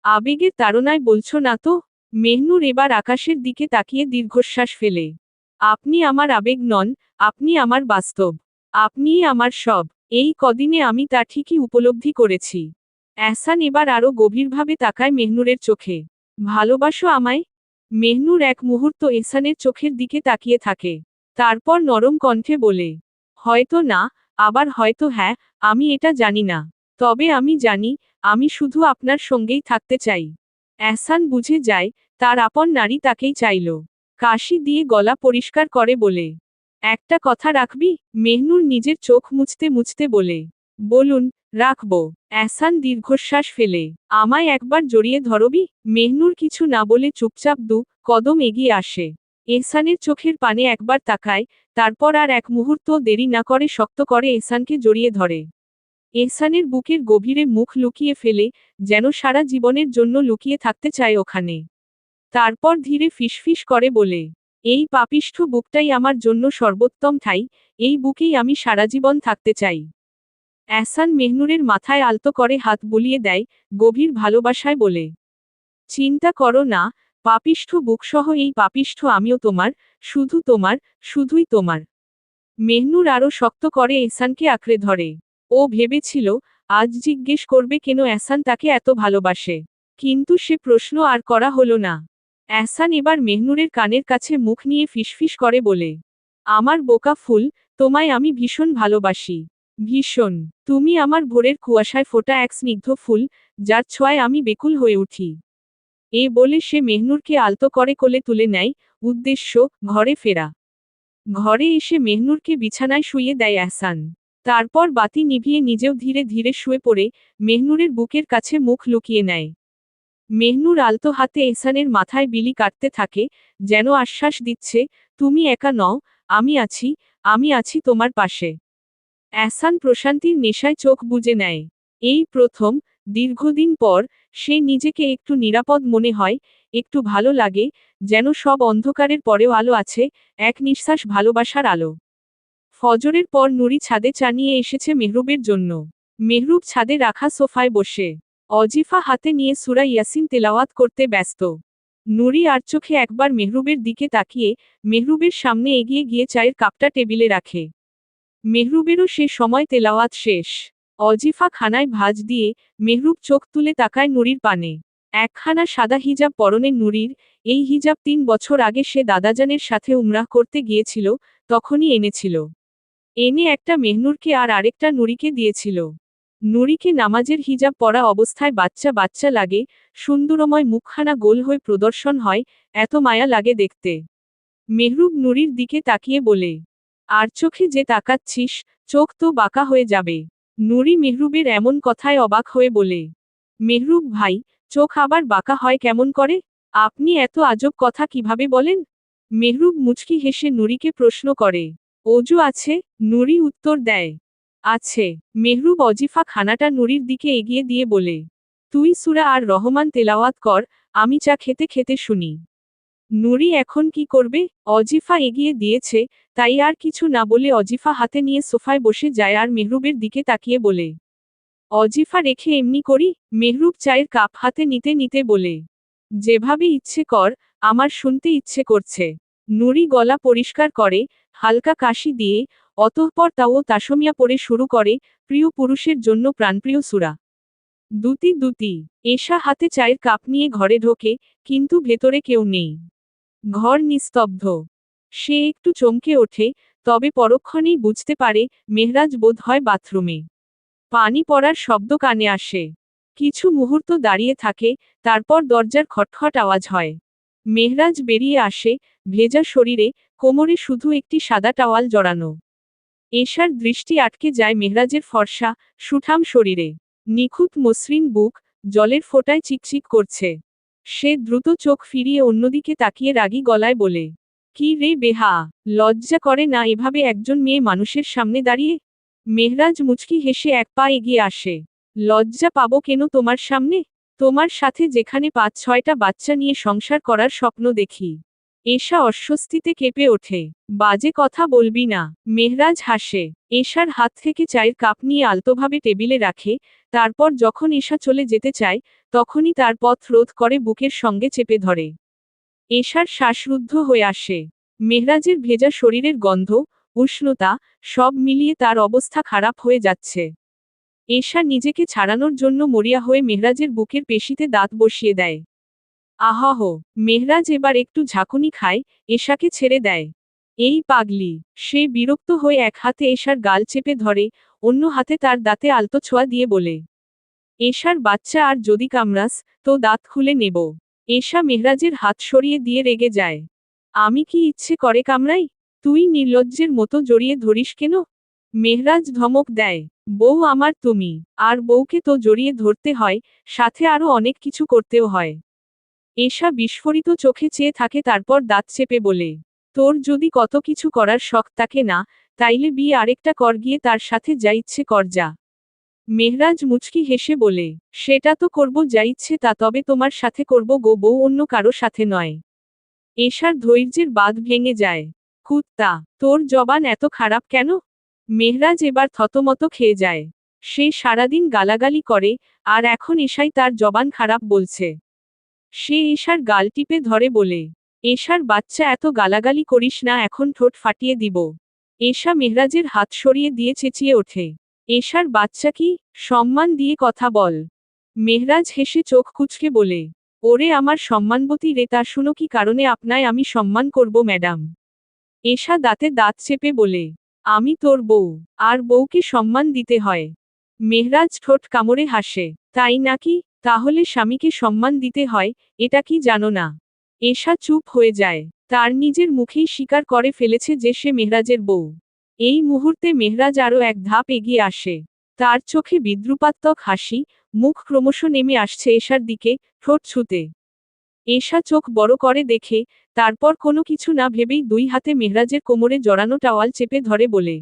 আবেগের তাড়নায় বলছো না তো? মেহনুর এবার আকাশের দিকে তাকিয়ে দীর্ঘশ্বাস ফেলে, আপনি আমার আবেগ নন, আপনি আমার বাস্তব। আপনিই আমার সব। এই কদিনে আমি তা ঠিকই উপলব্ধি করেছি। এহসান এবার আরো গভীরভাবে তাকায় মেহনুরের চোখে। ভালোবাসো আমায়? মেহনুর এক মুহূর্ত এহসানের চোখের দিকে তাকিয়ে থাকে। তারপর নরম কণ্ঠে বলে, হয়তো না, আবার হয়তো হ্যাঁ, আমি এটা জানি না। তবে আমি জানি, আমি শুধু আপনার সঙ্গেই থাকতে চাই। এহসান বুঝে যায়, তার আপন নারী তাকেই চাইল। কাশি দিয়ে গলা পরিষ্কার করে বলে, একটা কথা রাখবি? মেহনুর নিজের চোখ মুছতে মুছতে বলে, বলুন, রাখব। এহসান দীর্ঘশ্বাস ফেলে, আমায় একবার জড়িয়ে ধরবি? মেহনুর কিছু না বলে চুপচাপ কদম এগিয়ে আসে। এহসানের চোখের পানে একবার তাকায়, তারপর আর এক মুহূর্ত দেরি না করে শক্ত করে এহসানকে জড়িয়ে ধরে। এহসানের বুকের গভীরে মুখ লুকিয়ে ফেলে, যেন সারা জীবনের জন্য লুকিয়ে থাকতে চায় ওখানে। তারপর ধীরে ফিসফিস করে বলে, এই পাপিষ্ঠ বুকটাই আমার জন্য সর্বোত্তম ঠাঁই, এই বুকেই আমি সারা জীবন থাকতে চাই। এহসান মেহনুরের মাথায় আলতো করে হাত বুলিয়ে দেয়, গভীর ভালোবাসায় বলে, চিন্তা করো না, পাপিষ্ঠ বুকসহ এই পাপিষ্ঠ আমিও তোমার, শুধু তোমার, শুধুই তোমার। মেহনুর আরো শক্ত করে এহসানকে আঁকড়ে ধরে। ও ভেবেছিল, আজ জিজ্ঞেস করবে কেন এহসান তাকে এত ভালোবাসে। কিন্তু সে প্রশ্ন আর করা হলো না। এহসান এবার মেহনুরের কানের কাছে মুখ নিয়ে ফিসফিস করে বলে, আমার বোকা ফুল, তোমায় আমি ভীষণ ভালোবাসি। ভীষণ। তুমি আমার ভোরের কুয়াশায় ফোটা এক স্নিগ্ধ ফুল, যার ছোঁয়ায় আমি বেকুল হয়ে উঠি। এ বলে সে মেহনুরকে আলতো করে কোলে তুলে নেয়, উদ্দেশ্য, ঘরে ফেরা। ঘরে এসে মেহনুরকে বিছানায় শুইয়ে দেয় এহসান। তারপর বাতি নিভিয়ে নিজেও ধীরে ধীরে শুয়ে পড়ে, মেহনুরের বুকের কাছে মুখ লুকিয়ে নেয়। মেহনুর আলতো হাতে এহসানের মাথায় বিলি কাটতে থাকে, যেন আশ্বাস দিচ্ছে, তুমি একা নও, আমি আছি, আমি আছি তোমার পাশে। এহসান প্রশান্তির নেশায় চোখ বুজে নেয়। এই প্রথম, দীর্ঘদিন পর, সে নিজেকে একটু নিরাপদ মনে হয়, একটু ভালো লাগে, যেন সব অন্ধকারের পরেও আলো আছে, এক নিঃশ্বাস ভালোবাসার আলো। ফজরের পর নুরি ছাদে চা নিয়ে এসেছে মেহরুবের জন্য। মেহরুব ছাদে রাখা সোফায় বসে অজিফা হাতে নিয়ে সূরা ইয়াসিন তেলাওয়াত করতে ব্যস্ত। নুরি আর চোখে একবার মেহরুবের দিকে তাকিয়ে, মেহরুবের সামনে এগিয়ে গিয়ে চায়ের কাপটা টেবিলে রাখে। মেহরুবেরও সে সময় তেলাওয়াত শেষ। অজিফা খানায় ভাঁজ দিয়ে, মেহরুব চোখ তুলে তাকায় নুরির পানে। একখানা সাদা হিজাব পরনে নুরির, এই হিজাব 3 বছর আগে সে দাদাজানের সাথে উমরাহ করতে গিয়েছিল, তখনই এনেছিল। এনে একটা মেহনুরকে আর আরেকটা নুরিকে দিয়েছিল। নুরিকে নামাজের হিজাব পরা অবস্থায় বাচ্চা বাচ্চা লাগে, সুন্দরময় মুখখানা গোল হয়ে প্রদর্শন হয়, এত মায়া লাগে দেখতে। মেহরুব নুরির দিকে তাকিয়ে বলে, আর চোখে যে তাকাচ্ছিস, চোখ তো বাঁকা হয়ে যাবে। নুরি মেহরুবের এমন কথায় অবাক হয়ে বলে, মেহরুব ভাই, চোখ আবার বাঁকা হয় কেমন করে? আপনি এত আজব কথা কিভাবে বলেন? মেহরুব মুচকি হেসে নুরিকে প্রশ্ন করে, অজু আছে? নুরি উত্তর দেয়, আছে। মেহরুব অজিফা খানাটা নুরির দিকে এগিয়ে দিয়ে বলে, তুই সূরা আর রহমান তেলাওয়াত কর, আমি চা খেতে খেতে শুনি। নুরি এখন কি করবে? অজিফা এগিয়ে দিয়েছে, তাই আর কিছু না বলে অজিফা হাতে নিয়ে সোফায় বসে যায় আর মেহরুবের দিকে তাকিয়ে বলে, অজিফা রেখে এমনি করি? মেহরুব চায়ের কাপ হাতে নিতে নিতে বলে, যেভাবে ইচ্ছে কর, আমার শুনতে ইচ্ছে করছে। নুরি গলা পরিষ্কার করে, হালকা কাশি দিয়ে, অতঃপর তাও তাসমিয়া পড়ে শুরু করে, প্রিয় পুরুষের জন্য প্রাণপ্রিয় সূরা। দুতি দুতি। এশা হাতে চায়ের কাপ নিয়ে ঘরে ঢোকে, কিন্তু ভেতরে কেউ নেই। ঘর নিস্তব্ধ। সে একটু চমকে ওঠে, তবে পরক্ষণেই বুঝতে পারে, মেহরাজ বোধ হয় বাথরুমে। পানি পড়ার শব্দ কানে আসে। কিছু মুহূর্ত দাঁড়িয়ে থাকে, তারপর দরজার খটখট আওয়াজ হয়। মেহরাজ বেরিয়ে আসে, ভেজা শরীরে, কোমরে শুধু একটি সাদা টাওয়াল জড়ানো। এশার দৃষ্টি আটকে যায় মেহরাজের ফর্সা, সুঠাম শরীরে। নিখুঁত মসৃণ বুক, জলের ফোঁটায় চিকচিক করছে। সে দ্রুত চোখ ফিরিয়ে অন্যদিকে তাকিয়ে রাগী গলায় বলে, কি রে বেহা, লজ্জা করে না এভাবে একজন মেয়ে মানুষের সামনে দাঁড়িয়ে? মেহরাজ মুচকি হেসে এক পা এগিয়ে আসে। লজ্জা পাবো কেন তোমার সামনে? তোমার সাথে যেখানে ৫-৬টা বাচ্চা নিয়ে সংসার করার স্বপ্ন দেখি। এশা অস্বস্তিতে কেঁপে ওঠে। বাজে কথা বলবি না। মেহরাজ হাসে। এশার হাত থেকে চায়ের কাপ নিয়ে আলতোভাবে টেবিলে রাখে, তারপর যখন এশা চলে যেতে চায়, তখনই তার পথ রোধ করে বুকের সঙ্গে চেপে ধরে। এশার শ্বাসরুদ্ধ হয়ে আসে। মেহরাজের ভেজা শরীরের গন্ধ, উষ্ণতা, সব মিলিয়ে তার অবস্থা খারাপ হয়ে যাচ্ছে। এশা নিজেকে ছাড়ানোর জন্য মরিয়া হয়ে মেহরাজের বুকের পেশিতে দাঁত বসিয়ে দেয়। আহাহ! মেহরাজ এবার একটু ঝাঁকুনি খায়, এশাকে ছেড়ে দেয়। এই পাগলি! সে বিরক্ত হয়ে এক হাতে এশার গাল চেপে ধরে, অন্য হাতে তার দাঁতে আলতো ছোঁয়া দিয়ে বলে, এশার বাচ্চা আর যদি কামড়াস, তো দাঁত খুলে নেব। এশা মেহরাজের হাত সরিয়ে দিয়ে রেগে যায়। আমি কি ইচ্ছে করে কামড়াই? তুই নির্লজ্জের মতো জড়িয়ে ধরিস কেন? মেহরাজ ধমক দেয়, বউ আমার তুমি, আর বউকে তো জড়িয়ে ধরতে হয়, সাথে আরও অনেক কিছু করতেও হয়। এশা বিস্ফোরিত চোখে চেয়ে থাকে, তারপর দাঁত চেপে বলে, তোর যদি কত কিছু করার শখ থাকে না, তাইলে বিয়ে আরেকটা কর, গিয়ে তার সাথে যা ইচ্ছে কর যা। মেহরাজ মুচকি হেসে বলে, সেটা তো করব যা ইচ্ছে তা, তবে তোমার সাথে করব গো বউ, অন্য কারো সাথে নয়। এশার ধৈর্যের বাঁধ ভেঙে যায়। কুত্তা, তোর জবান এত খারাপ কেন? মেহরাজ এবার থতমত খেয়ে যায়। সে সারাদিন গালাগালি করে, আর এখন এশাই তার জবান খারাপ বলছে। সে এশার গাল টিপে ধরে বলে, এশার বাচ্চা এত গালাগালি করিস না, এখন ঠোঁট ফাটিয়ে দিব। এশা মেহরাজের হাত সরিয়ে দিয়ে চেঁচিয়ে ওঠে, এশার বাচ্চা কি? সম্মান দিয়ে কথা বল। মেহরাজ হেসে চোখ কুঁচকে বলে, ওরে আমার সম্মানবতী রে, তা শুনো কি কারণে আপনায় আমি সম্মান করব ম্যাডাম? এশা দাঁতে দাঁত চেপে বলে, আমি তোর বউ, আর বউকে সম্মান দিতে হয়। মেহরাজ ঠোঁট কামড়ে হাসে, তাই নাকি? তাহলে স্বামীকে সম্মান দিতে হয়, এটা কি জানো না? এশা চুপ হয়ে যায়। তার নিজের মুখেই স্বীকার করে ফেলেছে যে সে মেহরাজের বউ। এই মুহূর্তে মেহরাজ আরও এক ধাপ এগিয়ে আসে। তার চোখে বিদ্রুপাত্মক হাসি, মুখ ক্রমশ নেমে আসছে এশার দিকে, ঠোঁট ছুঁতে। এশা চোখ বড় করে দেখে, তারপর কোনো কিছু না ভেবেই দুই হাতে মেহরাজের কোমরে জড়ানো টাওয়াল চেপে ধরে বলে,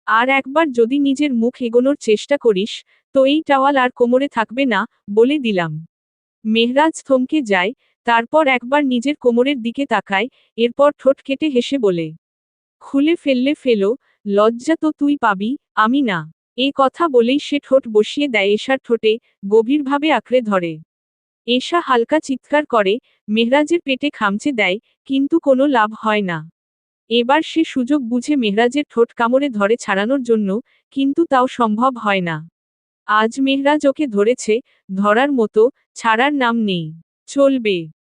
আর একবার যদি নিজের মুখ এগোনোর চেষ্টা করিস, তো এই টাওয়াল আর কোমরে থাকবে না, বলে দিলাম। মেহরাজ থমকে যায়, তারপর একবার নিজের কোমরের দিকে তাকায়, এরপর ঠোঁট কেটে হেসে বলে, খুলে ফেললে ফেলো, লজ্জা তো তুই পাবি, আমি না। এ কথা বলেই সে ঠোঁট বসিয়ে দেয় এশার ঠোঁটে, গভীরভাবে আঁকড়ে ধরে। এশা হালকা চিৎকার করে, মেহরাজের পেটে খামচে দেয়, কিন্তু কোনো লাভ হয় না। এবার সে সুযোগ বুঝে মেহরাজের ঠোঁট কামড়ে ধরে ছাড়ানোর জন্য, কিন্তু তাও সম্ভব হয় না। আজ মেহরাজ ওকে ধরেছে, ধরার মতো, ছাড়ার নাম নেই। চলবে।